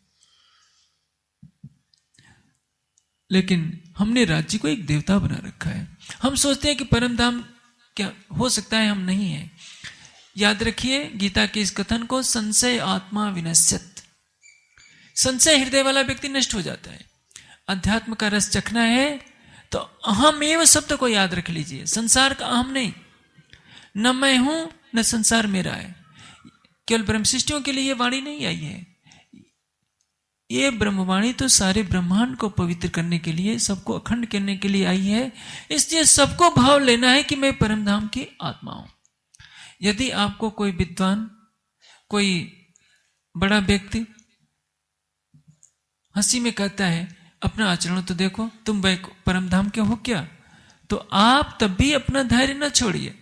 लेकिन हमने राज्य को एक देवता बना रखा है। हम सोचते हैं कि परम धाम क्या हो सकता है, हम नहीं है। याद रखिए गीता के इस कथन को, संशय आत्मा विनश्यत। संशय हृदय वाला व्यक्ति नष्ट हो जाता है। अध्यात्म का रस चखना है तो अहम एव शब्द को याद रख लीजिए। संसार का अहम नहीं, न मैं हूं न संसार मेरा है। केवल ब्रह्मशिष्टियों के लिए वाणी नहीं आई है, ये ब्रह्मवाणी तो सारे ब्रह्मांड को पवित्र करने के लिए, सबको अखंड करने के लिए आई है। इसलिए सबको भाव लेना है कि मैं परमधाम की आत्मा हूं। यदि आपको कोई विद्वान, कोई बड़ा व्यक्ति हंसी में कहता है अपना आचरण तो देखो, तुम परमधाम के हो क्या, तो आप तब भी अपना धैर्य न छोड़िए।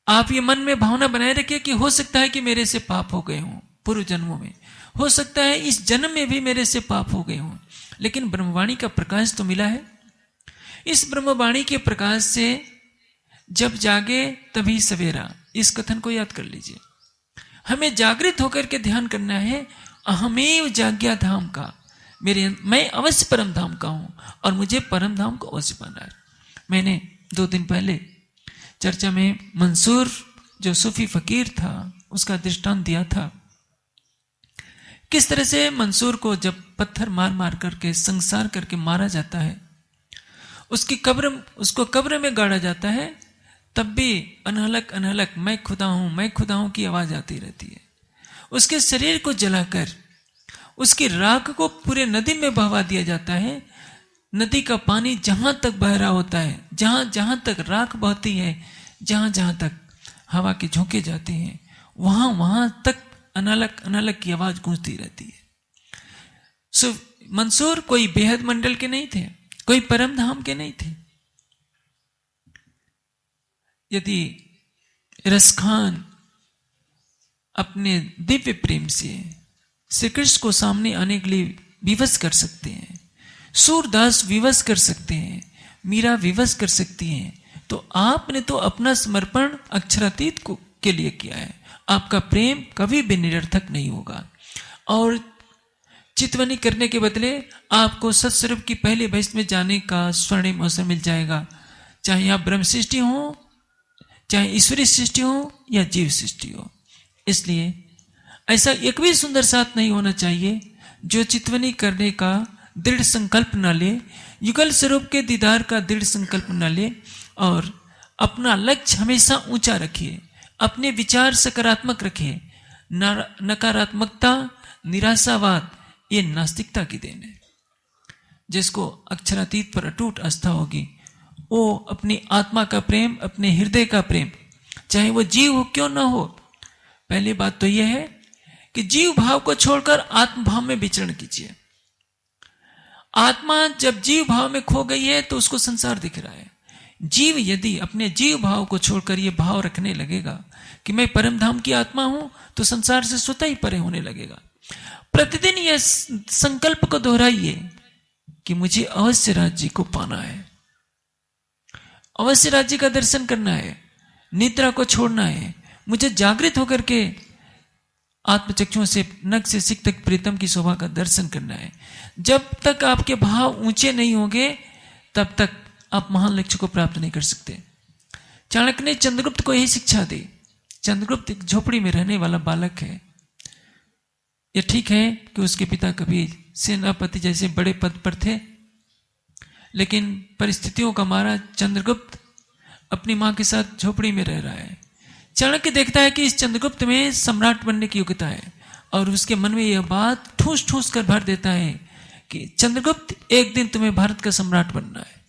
आप ये मन में भावना बनाए रखिए कि हो सकता है कि मेरे से पाप हो गए हों पूर्व जन्मों में, हो सकता है इस जन्म में भी मेरे से पाप हो गए हों, लेकिन ब्रह्मवाणी का प्रकाश तो मिला है। इस ब्रह्मवाणी के प्रकाश से जब जागे तभी सवेरा, इस कथन को याद कर लीजिए। हमें जागृत होकर के ध्यान करना है, अहमेव जाग्या धाम का, मैं अवश्य परम धाम का हूं और मुझे परम धाम को अवश्य पाना है। मैंने 2 दिन पहले चर्चा में मंसूर जो सूफी फकीर था उसका दृष्टांत दिया था। किस तरह से मंसूर को जब पत्थर मार मार करके संसार करके मारा जाता है, उसको कब्र में गाड़ा जाता है, तब भी अनहलक अनहलक मैं खुदा हूं की आवाज आती रहती है। उसके शरीर को जलाकर उसकी राख को पूरे नदी में बहवा दिया जाता है। नदी का पानी जहां तक बह रहा होता है, जहां जहां तक राख बहती है, जहां जहां तक हवा के झोंके जाते हैं, वहां वहां तक अनहलक अनहलक की आवाज गूंजती रहती है। मंसूर कोई बेहद मंडल के नहीं थे, कोई परम धाम के नहीं थे। यदि रसखान अपने दिव्य प्रेम से श्री कृष्ण को सामने आने के लिए विवश कर सकते हैं, सूरदास विवश कर सकते हैं, मीरा विवश कर सकती हैं, तो आपने तो अपना समर्पण अक्षरातीत के लिए किया है। आपका प्रेम कभी भी निरर्थक नहीं होगा और चितवनी करने के बदले आपको सत्स्वरूप की पहले भैष्ट में जाने का स्वर्णिम अवसर मिल जाएगा। चाहे आप ब्रह्म सृष्टि हो, चाहे ईश्वरी सृष्टि हो या जीव सृष्टि हो। इसलिए ऐसा एक भी सुंदर साथ नहीं होना चाहिए जो चितवनी करने का दृढ़ संकल्प न ले, युगल स्वरूप के दीदार का दृढ़ संकल्प न ले और अपना लक्ष्य हमेशा ऊंचा रखिए, अपने विचार सकारात्मक रखिए। नकारात्मकता, निराशावाद ये नास्तिकता की देन है। जिसको अक्षरातीत पर अटूट आस्था होगी, वो अपनी आत्मा का प्रेम, अपने हृदय का प्रेम, चाहे वो जीव हो क्यों ना हो। पहली बात तो यह है कि जीव भाव को छोड़कर आत्म भाव में विचरण कीजिए। आत्मा जब जीव भाव में खो गई है तो उसको संसार दिख रहा है। जीव यदि अपने जीव भाव को छोड़कर ये भाव रखने लगेगा कि मैं परम धाम की आत्मा हूं, तो संसार से स्वतः ही परे होने लगेगा। प्रतिदिन यह संकल्प को दोहराइए कि मुझे अवश्य राज्य को पाना है, अवश्य राज्य का दर्शन करना है, निद्रा को छोड़ना है, मुझे जागृत होकर के आत्मचक्षुओं से नख से सिक तक प्रीतम की शोभा का दर्शन करना है। जब तक आपके भाव ऊंचे नहीं होंगे तब तक आप महान लक्ष्य को प्राप्त नहीं कर सकते। चाणक्य ने चंद्रगुप्त को यही शिक्षा दी। चंद्रगुप्त एक झोपड़ी में रहने वाला बालक है। यह ठीक है कि उसके पिता कभी सेनापति जैसे बड़े पद पर थे, लेकिन परिस्थितियों का मारा चंद्रगुप्त अपनी मां के साथ झोपड़ी में रह रहा है। चाणक्य देखता है कि इस चंद्रगुप्त में सम्राट बनने की योग्यता है और उसके मन में यह बात ठूस ठूस कर भर देता है कि चंद्रगुप्त, एक दिन तुम्हें भारत का सम्राट बनना है।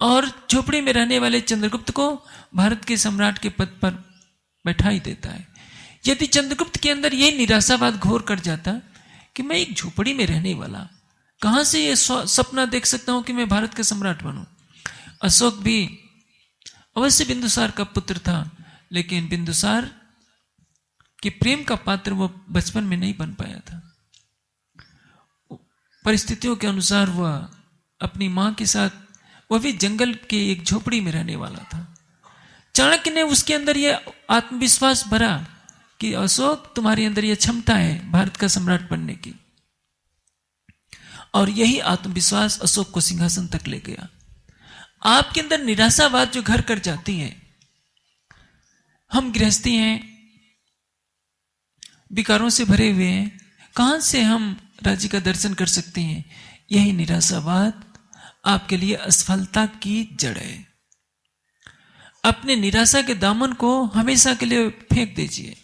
और झोपड़ी में रहने वाले चंद्रगुप्त को भारत के सम्राट के पद पर बैठा ही देता है। यदि चंद्रगुप्त के अंदर यह निराशावाद घोर कर जाता कि मैं एक झोपड़ी में रहने वाला कहां से ये सपना देख सकता हूं कि मैं भारत का सम्राट बनूं। अशोक भी अवश्य बिंदुसार का पुत्र था, लेकिन बिंदुसार के प्रेम का पात्र वो बचपन में नहीं बन पाया था। परिस्थितियों के अनुसार वह अपनी मां के साथ, वह भी जंगल के एक झोपड़ी में रहने वाला था। चाणक्य ने उसके अंदर यह आत्मविश्वास भरा कि अशोक, तुम्हारे अंदर यह क्षमता है भारत का सम्राट बनने की। और यही आत्मविश्वास अशोक को सिंहासन तक ले गया। आपके अंदर निराशावाद जो घर कर जाती है, हम गृहस्थी हैं, विकारों से भरे हुए हैं, कहां से हम राज्य का दर्शन कर सकते हैं। यही निराशावाद आपके लिए असफलता की जड़ है। अपने निराशा के दामन को हमेशा के लिए फेंक दीजिए।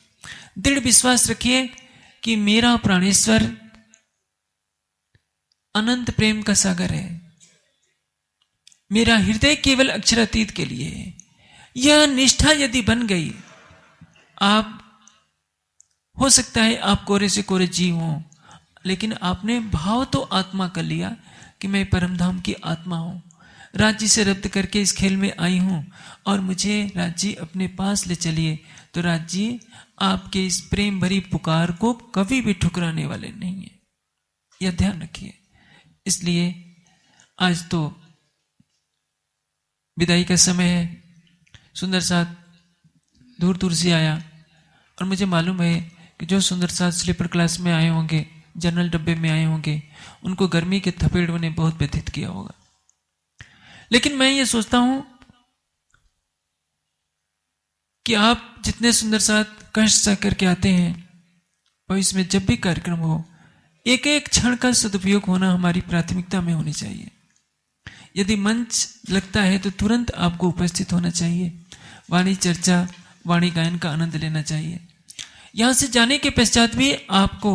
दृढ़ विश्वास रखिए कि मेरा प्राणेश्वर अनंत प्रेम का सागर है, मेरा हृदय केवल अक्षरातीत के लिए है। यह निष्ठा यदि बन गई, आप हो सकता है आप कोरे से कोरे जीव हो, लेकिन आपने भाव तो आत्मा कर लिया कि मैं परमधाम की आत्मा हूं, राज्य से रब्त करके इस खेल में आई हूं और मुझे राज्य अपने पास ले चलिए। तो राज्य आपके इस प्रेम भरी पुकार को कभी भी ठुकराने वाले नहीं है, यह ध्यान रखिए। इसलिए आज तो विदाई का समय है। सुंदर साथ दूर दूर से आया और मुझे मालूम है कि जो सुंदर साथ स्लीपर क्लास में आए होंगे, जनरल डब्बे में आए होंगे, उनको गर्मी के थपेड़ों ने बहुत व्यथित किया होगा। लेकिन मैं ये सोचता हूं कि आप जितने सुंदर साथ कष्ट सह करके आते हैं, भविष्य में जब भी कार्यक्रम हो, एक एक क्षण का सदुपयोग होना हमारी प्राथमिकता में होनी चाहिए। यदि मंच लगता है तो तुरंत आपको उपस्थित होना चाहिए, वाणी चर्चा, वाणी गायन का आनंद लेना चाहिए। यहां से जाने के पश्चात भी आपको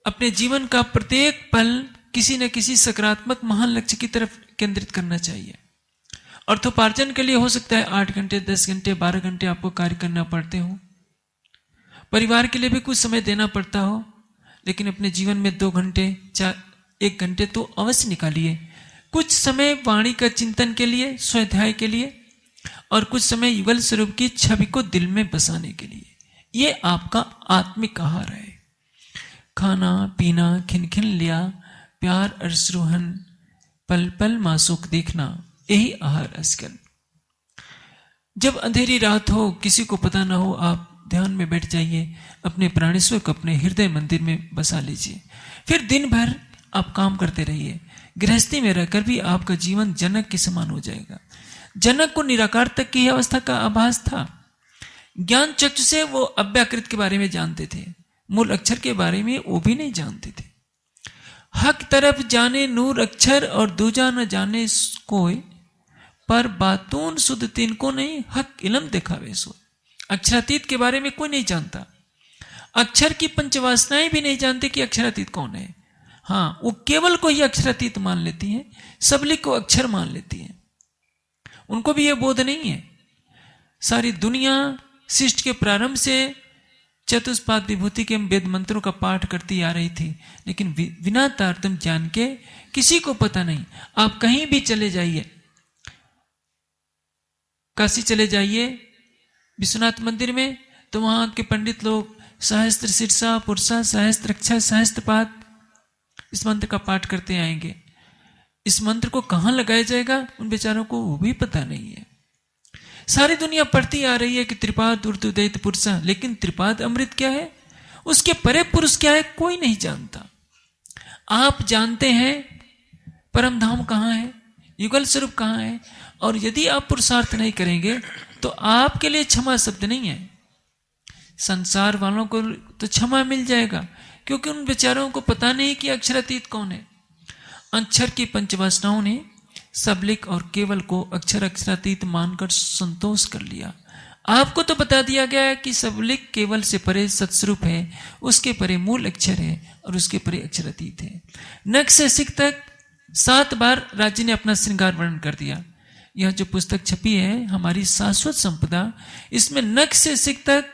अपने जीवन का प्रत्येक पल किसी न किसी सकारात्मक महान लक्ष्य की तरफ केंद्रित करना चाहिए। अर्थोपार्जन के लिए हो सकता है 8 घंटे, 10 घंटे, 12 घंटे आपको कार्य करना पड़ते हो, परिवार के लिए भी कुछ समय देना पड़ता हो, लेकिन अपने जीवन में 2 घंटे, 1 घंटे तो अवश्य निकालिए। कुछ समय वाणी का चिंतन के लिए, स्वाध्याय के लिए, और कुछ समय युगल स्वरूप की छवि को दिल में बसाने के लिए। ये आपका आत्मिक आहार है। खाना पीना खिनखिन लिया, प्यार अश्रुहन, पल पल मासूक देखना, यही आहार आजकल। जब अंधेरी रात हो, किसी को पता ना हो, आप ध्यान में बैठ जाइए, अपने प्राणेश्वर को अपने हृदय मंदिर में बसा लीजिए। फिर दिन भर आप काम करते रहिए। गृहस्थी में रहकर भी आपका जीवन जनक के समान हो जाएगा। जनक को निराकार तक की अवस्था का आभास था। ज्ञान चक्षु से वो अव्याकृत के बारे में जानते थे, मूल अक्षर के बारे में वो भी नहीं जानते थे। हक तरफ जाने नूर अक्षर और दूजा न जाने कोई, पर बातून सुध तीन को नहीं, हक इलम दिखावे सो। अक्षरातीत के बारे में कोई नहीं जानता। अक्षर की पंचवासनाएं भी नहीं जानते कि अक्षरातीत कौन है। हाँ, वो केवल को ही अक्षरातीत मान लेती हैं, सबलिक को अक्षर मान लेती हैं। उनको भी यह बोध नहीं है। सारी दुनिया सृष्टि के प्रारंभ से चतुष्पाद विभूति के वेद मंत्रों का पाठ करती आ रही थी, लेकिन बिना तारतम्य ज्ञान के किसी को पता नहीं। आप कहीं भी चले जाइए, काशी चले जाइए विश्वनाथ मंदिर में, तो वहां के पंडित लोग सहस्त्र शीर्षा पुरुषा सहस्त्र रक्षा सहस्त्रपाद इस मंत्र का पाठ करते आएंगे। इस मंत्र को कहां लगाया जाएगा उन बेचारों को वो भी पता नहीं है। सारी दुनिया पढ़ती आ रही है कि त्रिपाद ऊर्ध्वदैत पुरुषा, लेकिन त्रिपाद अमृत क्या है, उसके परे पुरुष क्या है, कोई नहीं जानता। आप जानते हैं परम धाम कहां है, युगल स्वरूप कहां है, और यदि आप पुरुषार्थ नहीं करेंगे तो आपके लिए क्षमा शब्द नहीं है। संसार वालों को तो क्षमा मिल जाएगा, क्योंकि उन बेचारों को पता नहीं कि अक्षरातीत कौन है। अक्षर की पंचवासनाओं ने सबलिक और केवल को अक्षर अक्षरातीत मानकर संतोष कर लिया। आपको तो बता दिया गया है कि सबलिक केवल से परे सत्स्वरूप है, उसके परे मूल अक्षर है और उसके परे अक्षरातीत है। नख से सिख तक 7 बार राज्य ने अपना श्रृंगार वर्णन कर दिया। यह जो पुस्तक छपी है हमारी शाश्वत संपदा, इसमें नख से सिख तक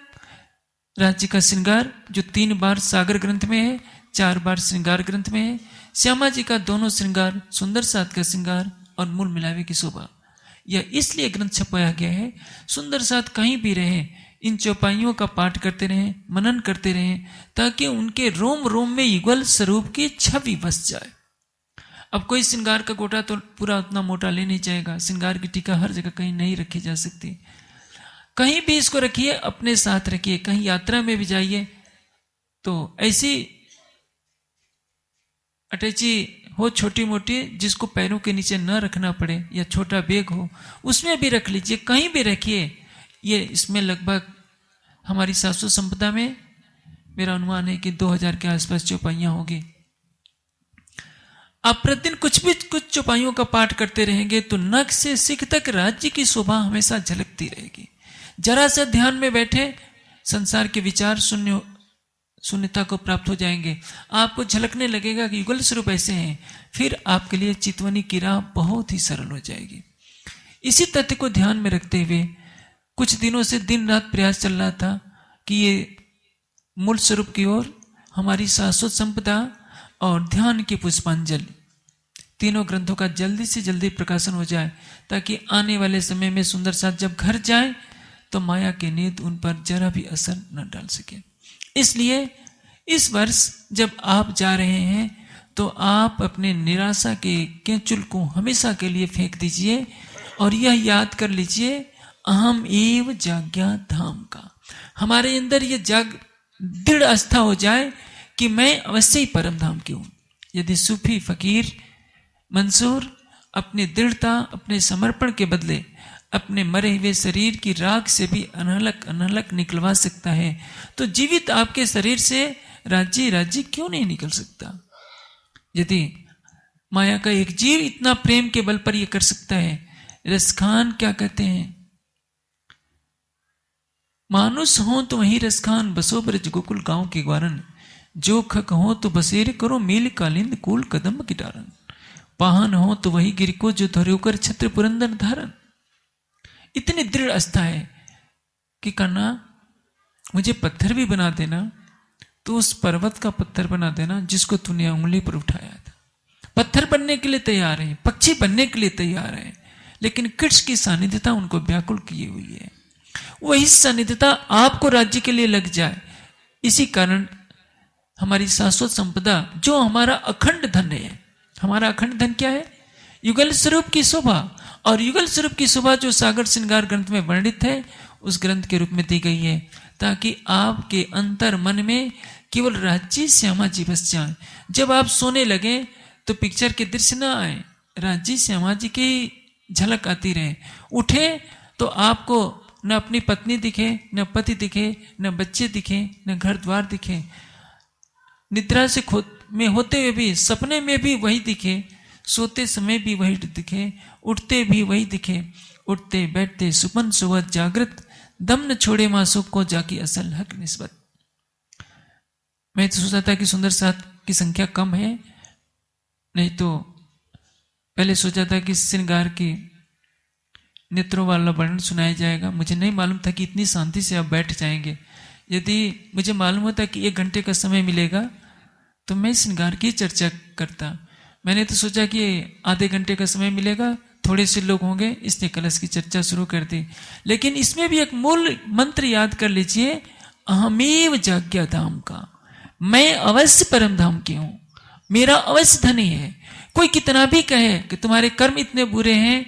राज्य का श्रृंगार, जो 3 बार सागर ग्रंथ में है, 4 बार श्रृंगार ग्रंथ में है, श्यामा जी का दोनों श्रृंगार, सुंदर साथ का श्रृंगार और मूल मिलावे की शोभा, यह इसलिए ग्रंथ छपाया गया है। सुंदर साथ कहीं भी रहे, इन चौपाइयों का पाठ करते रहें, मनन करते रहें, ताकि उनके रोम रोम में युगल स्वरूप की छवि बस जाए। अब कोई श्रृंगार का गोटा तो पूरा उतना मोटा ले नहीं जाएगा। श्रृंगार की टीका हर जगह कहीं नहीं रखी जा सकती। कहीं भी इसको रखिए, अपने साथ रखिए। कहीं यात्रा में भी जाइए तो ऐसी अटैची हो छोटी मोटी, जिसको पैरों के नीचे न रखना पड़े, या छोटा बैग हो उसमें भी रख लीजिए, कहीं भी रखिए। ये इसमें लगभग हमारी शाश्वत संपदा में मेरा अनुमान है कि 2000 के आसपास चौपाइयां होगी। आप प्रतिदिन कुछ चौपाइयों का पाठ करते रहेंगे तो नख से सिख तक राज्य की शोभा हमेशा झलकती रहेगी। जरा सा ध्यान में बैठे संसार के विचार शून्यता को प्राप्त हो जाएंगे। आपको झलकने लगेगा कि युगल स्वरूप ऐसे हैं। फिर आपके लिए चितवनी की राह बहुत ही सरल हो जाएगी। इसी तथ्य को ध्यान में रखते हुए कुछ दिनों से दिन रात प्रयास चल रहा था कि ये मूल स्वरूप की ओर, हमारी शाश्वत संपदा और ध्यान की पुष्पांजलि, तीनों ग्रंथों का जल्दी से जल्दी प्रकाशन हो जाए, ताकि आने वाले समय में सुंदर साथ जब घर जाए तो माया के नीत उन पर जरा भी असर न डाल सके। इसलिए इस वर्ष जब आप जा रहे हैं तो आप अपने निराशा के केंचुल को हमेशा के लिए फेंक दीजिए और यह याद कर लीजिए, अहम एव जाज्ञा धाम का। हमारे अंदर यह दृढ़ आस्था हो जाए कि मैं अवश्य ही परम धाम की हूं। यदि सूफी फकीर मंसूर अपनी दृढ़ता, अपने समर्पण के बदले अपने मरे हुए शरीर की राख से भी अनहलक निकलवा सकता है, तो जीवित आपके शरीर से राज्य क्यों नहीं निकल सकता? यदि माया का एक जीव इतना प्रेम के बल पर यह कर सकता है, रसखान क्या कहते हैं, मानुष हो तो वही रसखान, बसो ब्रज गोकुल गांव के ग्वारन, जो खक हो तो बसेर करो मील कालिंद कूल कदम की डारन, पाहन हो तो वही गिर को जो धरोकर छत्र पुरंदर धारण। इतनी दृढ़ आस्था है कि करना, मुझे पत्थर भी बना देना तो उस पर्वत का पत्थर बना देना जिसको तूने उंगली पर उठाया था। पत्थर बनने के लिए तैयार है, पक्षी बनने के लिए तैयार है, लेकिन कृष्ण की सानिध्यता उनको व्याकुल किए हुई है। वही सानिध्यता आपको राज्य के लिए लग जाए। इसी कारण हमारी शाश्वत संपदा, जो हमारा अखंड धन है, हमारा अखंड धन क्या है? युगल स्वरूप की शोभा। और युगल स्वरूप की शोभा जो सागर श्रृंगार ग्रंथ में वर्णित है, उस ग्रंथ के रूप में दी गई है, ताकि आपके अंतर मन में केवल राज्य श्यामा जी बस जाए। जब आप सोने लगे तो पिक्चर के दृश्य ना आए, राज्य श्यामा जी की झलक आती रहे। उठे तो आपको न अपनी पत्नी दिखे, न पति दिखे, न बच्चे दिखे, न घर द्वार दिखे। निद्रा से में होते हुए भी सपने में भी वही दिखे, सोते समय भी वही दिखे, उठते भी वही दिखे। उठते बैठते सुपन सुवत जागृत, दम न छोड़े मां सुख को जाकी असल हक निस्बत। मैं तो सोचा था कि सुंदर साथ की संख्या कम है, नहीं तो पहले सोचा था कि श्रृंगार की नेत्रों वाला वर्णन सुनाया जाएगा। मुझे नहीं मालूम था कि इतनी शांति से आप बैठ जाएंगे। यदि मुझे मालूम होता कि 1 घंटे का समय मिलेगा तो मैं श्रृंगार की चर्चा करता। मैंने तो सोचा कि आधे घंटे का समय मिलेगा, थोड़े से लोग होंगे, इसने कलश की चर्चा शुरू कर दी। लेकिन इसमें भी एक मूल मंत्र याद कर लीजिए, अहमेव जाज्ञा धाम का। मैं अवश्य परम धाम की हूं, मेरा अवश्य धनी है। कोई कितना भी कहे कि तुम्हारे कर्म इतने बुरे हैं,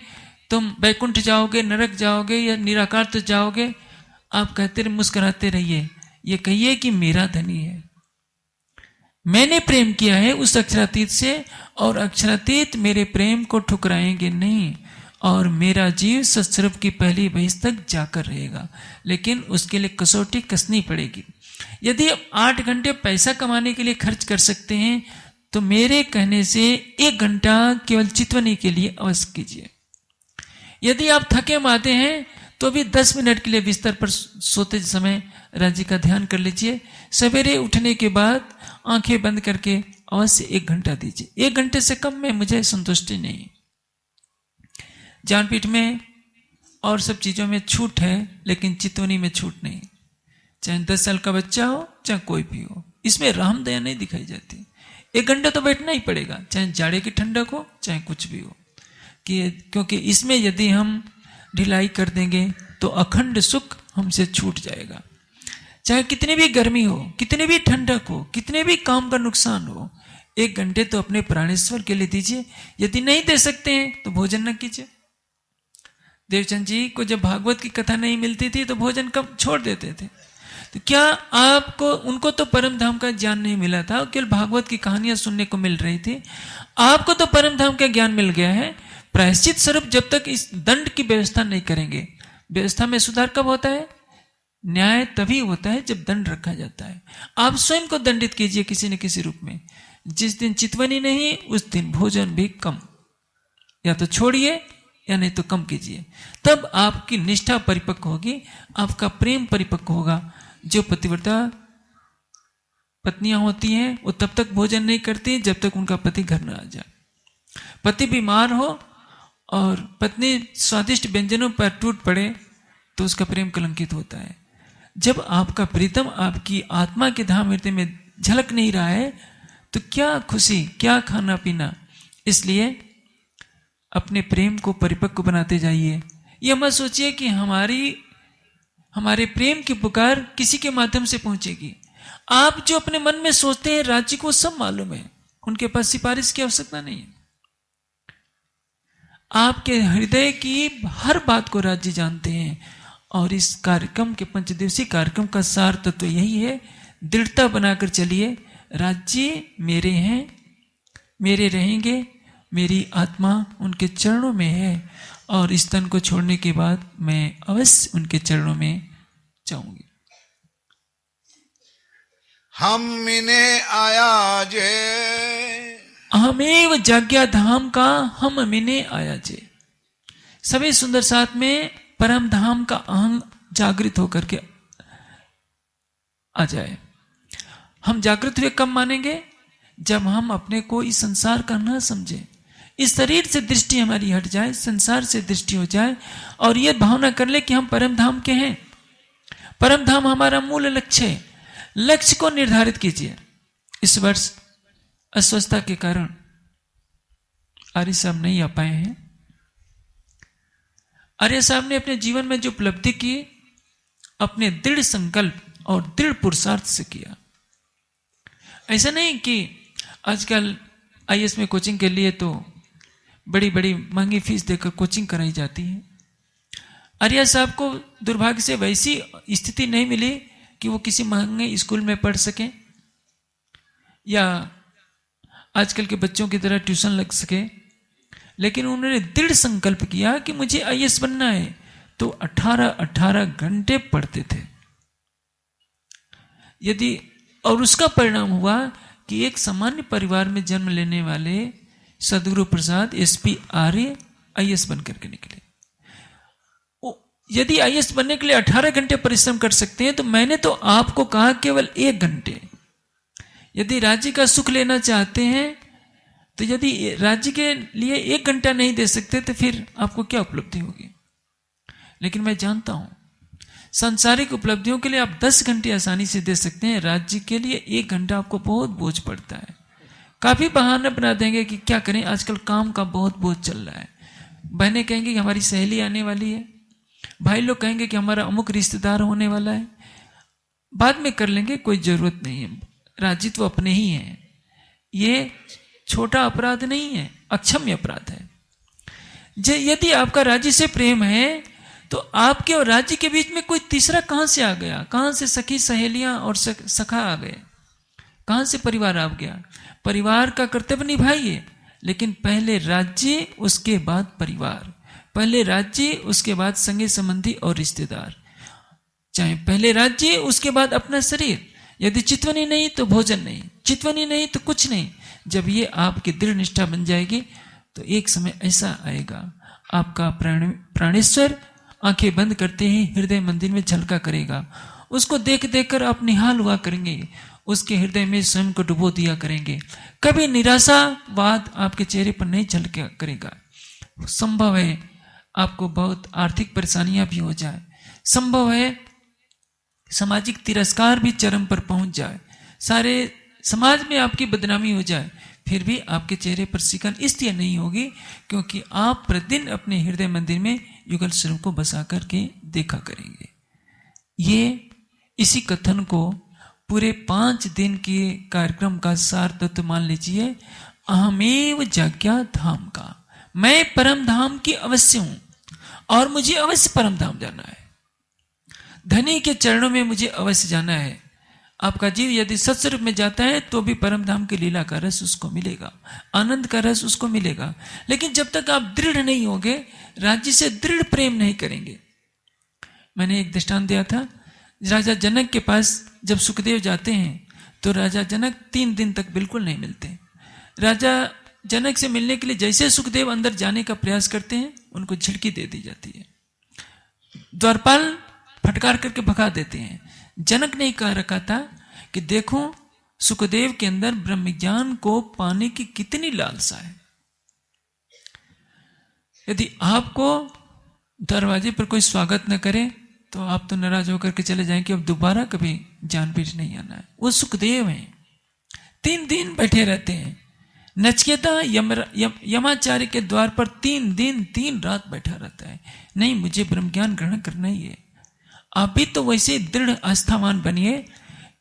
तुम बैकुंठ जाओगे, नरक जाओगे या निराकार तो जाओगे, आप कहते मुस्कुराते रहिए, ये कहिए कि मेरा धनी है, मैंने प्रेम किया है उस अक्षरातीत से, और अक्षरातीत मेरे प्रेम को ठुकराएंगे नहीं, और मेरा जीव सत्स्वरूप की पहली बहिस तक जाकर रहेगा। लेकिन उसके लिए कसौटी कसनी पड़ेगी। यदि आप 8 घंटे पैसा कमाने के लिए खर्च कर सकते हैं, तो मेरे कहने से 1 घंटा केवल चितवनी के लिए अवश्य कीजिए। यदि आप थके माते हैं तो भी 10 मिनट के लिए बिस्तर पर सोते समय राज्य का ध्यान कर लीजिए। सवेरे उठने के बाद आंखें बंद करके अवश्य 1 घंटा दीजिए। 1 घंटे से कम में मुझे संतुष्टि नहीं। ज्ञानपीठ में और सब चीजों में छूट है, लेकिन चितवनी में छूट नहीं। चाहे 10 साल का बच्चा हो, चाहे कोई भी हो, इसमें राम दया नहीं दिखाई जाती। 1 घंटा तो बैठना ही पड़ेगा, चाहे जाड़े की ठंडक हो, चाहे कुछ भी हो, क्योंकि इसमें यदि हम ढिलाई कर देंगे तो अखंड सुख हमसे छूट जाएगा। चाहे कितनी भी गर्मी हो, कितनी भी ठंडक हो, कितने भी काम का नुकसान हो, 1 घंटे तो अपने प्राणेश्वर के लिए दीजिए। यदि नहीं दे सकते हैं तो भोजन न कीजिए। देवचंद जी को जब भागवत की कथा नहीं मिलती थी तो भोजन कब छोड़ देते थे। तो क्या आपको, उनको तो परम धाम का ज्ञान नहीं मिला था, केवल भागवत की कहानियां सुनने को मिल रही थी। आपको तो परम धाम का ज्ञान मिल गया है। प्रायश्चित स्वरूप जब तक इस दंड की व्यवस्था नहीं करेंगे, व्यवस्था में सुधार कब होता है? न्याय तभी होता है जब दंड रखा जाता है। आप स्वयं को दंडित कीजिए किसी न किसी रूप में। जिस दिन चितवनी नहीं, उस दिन भोजन भी कम, या तो छोड़िए या नहीं तो कम कीजिए। तब आपकी निष्ठा परिपक्व होगी, आपका प्रेम परिपक्व होगा। जो पतिव्रता पत्नियां होती हैं वो तब तक भोजन नहीं करती जब तक उनका पति घर न आ जाए। पति बीमार हो और पत्नी स्वादिष्ट व्यंजनों पर टूट पड़े तो उसका प्रेम कलंकित होता है। जब आपका प्रीतम आपकी आत्मा के धाम हृदय में झलक नहीं रहा है तो क्या खुशी, क्या खाना पीना। इसलिए अपने प्रेम को परिपक्व बनाते जाइए। यह मत सोचिए कि हमारे प्रेम की पुकार किसी के माध्यम से पहुंचेगी। आप जो अपने मन में सोचते हैं राज्य को सब मालूम है, उनके पास सिफारिश की आवश्यकता नहीं है। आपके हृदय की हर बात को राज्य जानते हैं। और इस कार्यक्रम के 5 दिवसीय कार्यक्रम का सार तत्व तो यही है, दृढ़ता बनाकर चलिए। राज्य मेरे हैं, मेरे रहेंगे, मेरी आत्मा उनके चरणों में है और इस तन को छोड़ने के बाद मैं अवश्य उनके चरणों में जाऊंगी। हम इन्हें आया जे अहमेव जाज्ञा धाम का हम मिने आया जे। सभी सुंदर साथ में परम धाम का अहंग जागृत होकर के आ जाए। हम जागृत हुए कब मानेंगे? जब हम अपने को इस संसार का न समझे, इस शरीर से दृष्टि हमारी हट जाए, संसार से दृष्टि हो जाए और यह भावना कर ले कि हम परम धाम के हैं। परम धाम हमारा मूल लक्ष्य है। लक्ष्य को निर्धारित कीजिए। इस वर्ष अस्वस्थता के कारण आर्य साहब नहीं आ पाए हैं। आर्य साहब ने अपने जीवन में जो उपलब्धि की अपने दृढ़ संकल्प और दृढ़ पुरुषार्थ से किया। ऐसा नहीं कि आजकल आईएएस में कोचिंग के लिए तो बड़ी बड़ी महंगी फीस देकर कोचिंग कराई जाती है। आर्य साहब को दुर्भाग्य से वैसी स्थिति नहीं मिली कि वो किसी महंगे स्कूल में पढ़ सके या आजकल के बच्चों की तरह ट्यूशन लग सके, लेकिन उन्होंने दृढ़ संकल्प किया कि मुझे आईएएस बनना है तो 18 घंटे पढ़ते थे। और उसका परिणाम हुआ कि एक सामान्य परिवार में जन्म लेने वाले सदगुरु प्रसाद एसपी आर्य आईएएस बनकर के निकले। यदि आईएएस बनने के लिए 18 घंटे परिश्रम कर सकते हैं तो मैंने तो आपको कहा केवल 1 घंटे। यदि राज्य का सुख लेना चाहते हैं तो यदि राज्य के लिए 1 घंटा नहीं दे सकते तो फिर आपको क्या उपलब्धि होगी। लेकिन मैं जानता हूं सांसारिक उपलब्धियों के लिए आप 10 घंटे आसानी से दे सकते हैं, राज्य के लिए 1 घंटा आपको बहुत बोझ पड़ता है। काफी बहाना बना देंगे कि क्या करें, आजकल काम का बहुत बोझ चल रहा है। बहनें कहेंगे कि हमारी सहेली आने वाली है, भाई लोग कहेंगे कि हमारा अमुक रिश्तेदार होने वाला है, बाद में कर लेंगे, कोई जरूरत नहीं है। राज्य तो अपने ही है। ये छोटा अपराध नहीं है, अक्षम्य अपराध है। यदि आपका राज्य से प्रेम है तो आपके और राज्य के बीच में कोई तीसरा कहां से आ गया? कहां से सखी सहेलियां और सखा आ गए? कहां से परिवार आ गया? परिवार का कर्तव्य निभाइए, लेकिन पहले राज्य उसके बाद परिवार, पहले राज्य उसके बाद संगी संबंधी और रिश्तेदार, चाहे पहले राज्य उसके बाद अपना शरीर। यदि चितवनी नहीं तो भोजन नहीं, चितवनी नहीं तो कुछ नहीं। जब ये आपकी दृढ़ निष्ठा बन जाएगी तो एक समय ऐसा आएगा आपका प्राणेश्वर आंखें बंद करते ही हृदय मंदिर में झलका करेगा। उसको देख देख कर आप निहाल हुआ करेंगे, उसके हृदय में स्वयं को डुबो दिया करेंगे। कभी निराशावाद आपके चेहरे पर नहीं झलका करेगा। संभव है आपको बहुत आर्थिक परेशानियां भी हो जाए, संभव है सामाजिक तिरस्कार भी चरम पर पहुंच जाए, सारे समाज में आपकी बदनामी हो जाए, फिर भी आपके चेहरे पर सिकन इसलिए नहीं होगी क्योंकि आप प्रतिदिन अपने हृदय मंदिर में युगल स्वरूप को बसा करके देखा करेंगे। ये इसी कथन को पूरे 5 दिन के कार्यक्रम का सार तत्व मान लीजिए। अहमेव जाज्ञा धाम का, मैं परम धाम की अवश्य हूं और मुझे अवश्य परम धाम जाना है। धनी के चरणों में मुझे अवश्य जाना है। आपका जीव यदि सत्स्वरूप में जाता है तो भी परम धाम की लीला का रस उसको मिलेगा, आनंद का रस उसको मिलेगा। लेकिन जब तक आप दृढ़ नहीं होंगे, राज्य से दृढ़ प्रेम नहीं करेंगे। मैंने एक दृष्टांत दिया था, राजा जनक के पास जब सुखदेव जाते हैं तो राजा जनक 3 दिन तक बिल्कुल नहीं मिलते। राजा जनक से मिलने के लिए जैसे सुखदेव अंदर जाने का प्रयास करते हैं, उनको झिड़की दे दी जाती है, द्वारपाल फटकार करके भगा देते हैं। जनक ने कह रखा था कि देखो सुखदेव के अंदर ब्रह्म ज्ञान को पाने की कितनी लालसा है। यदि आपको दरवाजे पर कोई स्वागत न करे तो आप तो नाराज होकर के चले जाएं कि अब दोबारा कभी ज्ञानपीठ नहीं आना है। वो सुखदेव हैं, 3 दिन बैठे रहते हैं। नचिकेता यमाचार्य के द्वार पर 3 दिन 3 रात बैठा रहता है, नहीं मुझे ब्रह्म ज्ञान ग्रहण करना ही है। आप भी तो वैसे दृढ़ आस्थावान बनिए।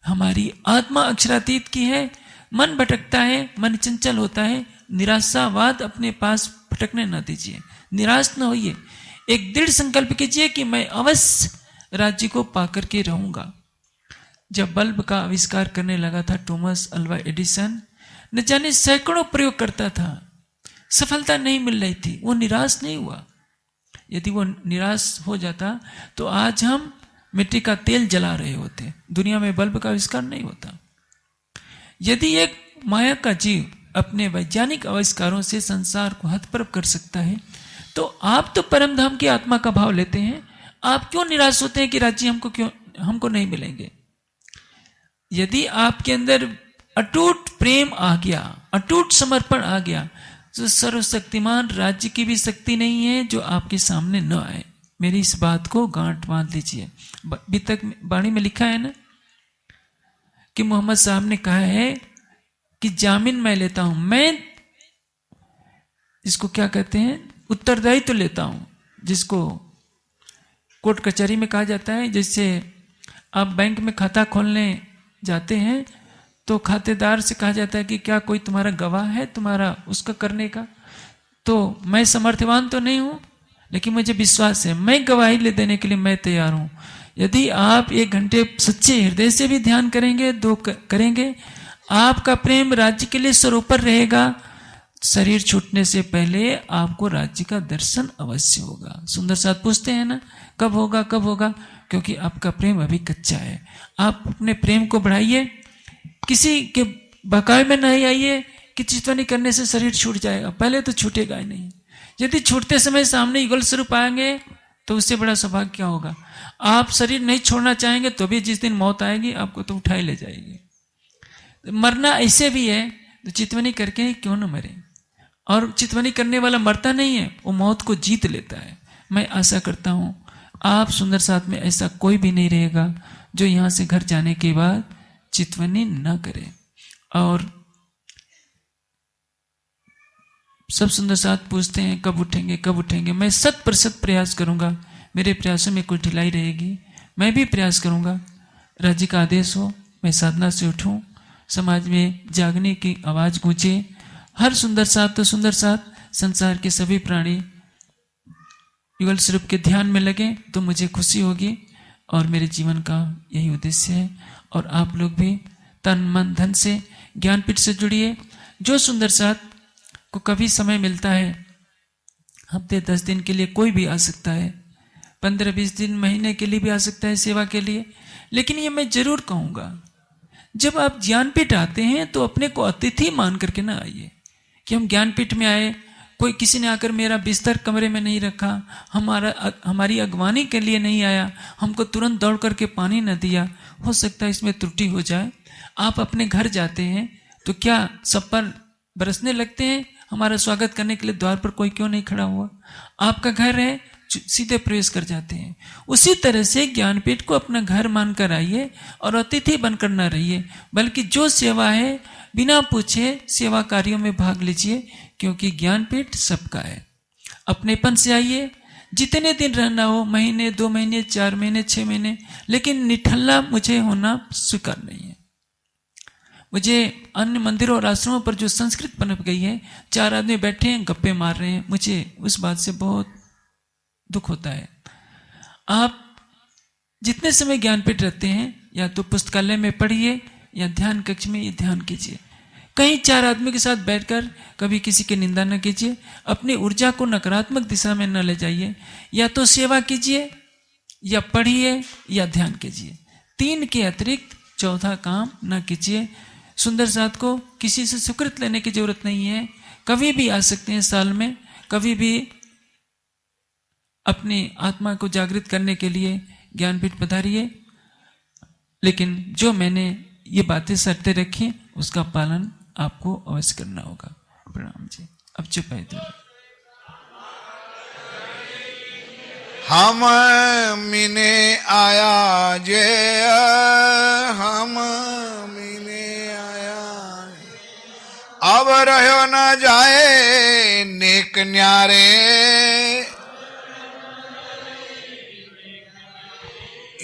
हमारी आत्मा अक्षरातीत की है, मन भटकता है, मन चंचल होता है। निराशावाद अपने पास भटकने न दीजिए, निराश न होइए। एक दृढ़ संकल्प कीजिए कि मैं अवश्य राज्य को पाकर के रहूंगा। जब बल्ब का आविष्कार करने लगा था थॉमस अल्वा एडिसन, न जाने सैकड़ों प्रयोग करता था, सफलता नहीं मिल रही थी, वो निराश नहीं हुआ। यदि वो निराश हो जाता तो आज हम मिट्टी का तेल जला रहे होते, दुनिया में बल्ब का आविष्कार नहीं होता। यदि एक माया का जीव अपने वैज्ञानिक आविष्कारों से संसार को हतप्रभ कर सकता है, तो आप तो परम धाम की आत्मा का भाव लेते हैं, आप क्यों निराश होते हैं कि राज्य हमको नहीं मिलेंगे? यदि आपके अंदर अटूट प्रेम आ गया, अटूट समर्पण आ गया, तो सर्वशक्तिमान राज्य की भी शक्ति नहीं है जो आपके सामने न आए। मेरी इस बात को गांठ बांध लीजिए। अभी तक वाणी में लिखा है ना कि मोहम्मद साहब ने कहा है कि जामीन मैं लेता हूं, मैं इसको क्या कहते हैं, उत्तरदायित्व तो लेता हूं, जिसको कोर्ट कचहरी में कहा जाता है। जैसे आप बैंक में खाता खोलने जाते हैं तो खातेदार से कहा जाता है कि क्या कोई तुम्हारा गवाह है तुम्हारा उसका करने का? तो मैं समर्थवान तो नहीं हूं, लेकिन मुझे विश्वास है, मैं गवाही ले देने के लिए मैं तैयार हूं। यदि आप 1 घंटे सच्चे हृदय से भी ध्यान करेंगे, 2 करेंगे, आपका प्रेम राज्य के लिए सरोपर रहेगा। शरीर छूटने से पहले आपको राज्य का दर्शन अवश्य होगा। सुंदर साथ पूछते हैं ना, कब होगा कब होगा? क्योंकि आपका प्रेम अभी कच्चा है। आप अपने प्रेम को बढ़ाइए, किसी के बकाये में नहीं आइए कि चितवनी करने से शरीर छूट जाएगा, पहले तो छूटेगा ही नहीं। यदि छूटते समय सामने युगल स्वरूप आएंगे तो उससे बड़ा सौभाग्य क्या होगा? आप शरीर नहीं छोड़ना चाहेंगे तो भी जिस दिन मौत आएगी आपको तो उठाई ले जाएगी। मरना ऐसे भी है तो चितवनी करके क्यों न मरे। और चितवनी करने वाला मरता नहीं है, वो मौत को जीत लेता है। मैं आशा करता हूं आप सुंदर साथ में ऐसा कोई भी नहीं रहेगा जो यहां से घर जाने के बाद चितवनी न करे। और सब सुंदर साथ पूछते हैं कब उठेंगे कब उठेंगे। मैं 100% प्रयास करूंगा, मेरे प्रयासों में कुछ ढिलाई रहेगी मैं भी प्रयास करूंगा। राज्य का आदेश हो मैं साधना से उठूं, समाज में जागने की आवाज गूंजे। हर सुंदर साथ तो सुंदर साथ संसार के सभी प्राणी युगल स्वरूप के ध्यान में लगे तो मुझे खुशी होगी और मेरे जीवन का यही उद्देश्य है। और आप लोग भी तन मन धन से ज्ञानपीठ से जुड़िए। जो सुंदर साथ को कभी समय मिलता है, हफ्ते 10 दिन के लिए कोई भी आ सकता है, 15-20 दिन महीने के लिए भी आ सकता है सेवा के लिए। लेकिन ये मैं जरूर कहूँगा, जब आप ज्ञानपीठ आते हैं तो अपने को अतिथि मान करके ना आइए कि हम ज्ञानपीठ में आए, कोई किसी ने आकर मेरा बिस्तर कमरे में नहीं रखा, हमारी अगवानी के लिए नहीं आया, हमको तुरंत दौड़ करके पानी न दिया। हो सकता है इसमें त्रुटि हो जाए। आप अपने घर जाते हैं तो क्या सब पर बरसने लगते हैं? हमारा स्वागत करने के लिए द्वार पर कोई क्यों नहीं खड़ा हुआ? आपका घर है, सीधे प्रवेश कर जाते हैं। उसी तरह से ज्ञानपीठ को अपना घर मानकर आइए और अतिथि बनकर न रहिए, बल्कि जो सेवा है बिना पूछे सेवा कार्यों में भाग लीजिए, क्योंकि ज्ञानपीठ सबका है। अपनेपन से आइए, जितने दिन रहना हो, महीने 2 महीने 4 महीने 6 महीने, लेकिन निठल्ला मुझे होना स्वीकार नहीं है। मुझे अन्य मंदिरों और आश्रमों पर जो संस्कृत पनप गई है, 4 आदमी बैठे हैं गप्पे मार रहे हैं, मुझे उस बात से बहुत दुख होता है। आप जितने समय ज्ञानपीठ रहते हैं या तो पुस्तकालय में पढ़िए या ध्यान कक्ष में ये ध्यान कीजिए। कहीं 4 आदमी के साथ बैठकर कभी किसी की निंदा न कीजिए, अपनी ऊर्जा को नकारात्मक दिशा में न ले जाइए। या तो सेवा कीजिए या पढ़िए या ध्यान कीजिए, 3 के अतिरिक्त चौथा काम न कीजिए। सुंदर साथ को किसी से सुकृत लेने की जरूरत नहीं है, कभी भी आ सकते हैं साल में, कभी भी अपनी आत्मा को जागृत करने के लिए ज्ञानपीठ पधारिए। लेकिन जो मैंने ये बातें शर्तें रखी उसका पालन आपको अवश्य करना होगा। प्रणाम जी। अब चुप है तो हम मिने आया जे, हम मिने आया, अब रहो न जाए नेक न्यारे,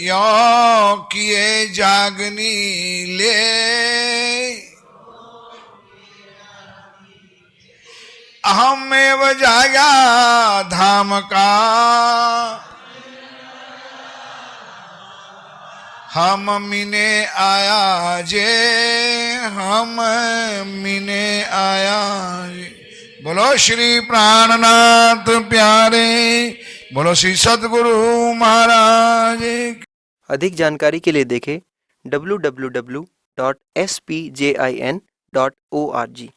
यो किए जागनी ले, अहम एव जागा धाम का, हम मिने आया जे, हम मिने आया जे। बोलो श्री प्राणनाथ प्यारे, बोलो श्री सद्गुरु महाराज। अधिक जानकारी के लिए देखें www.spjin.org।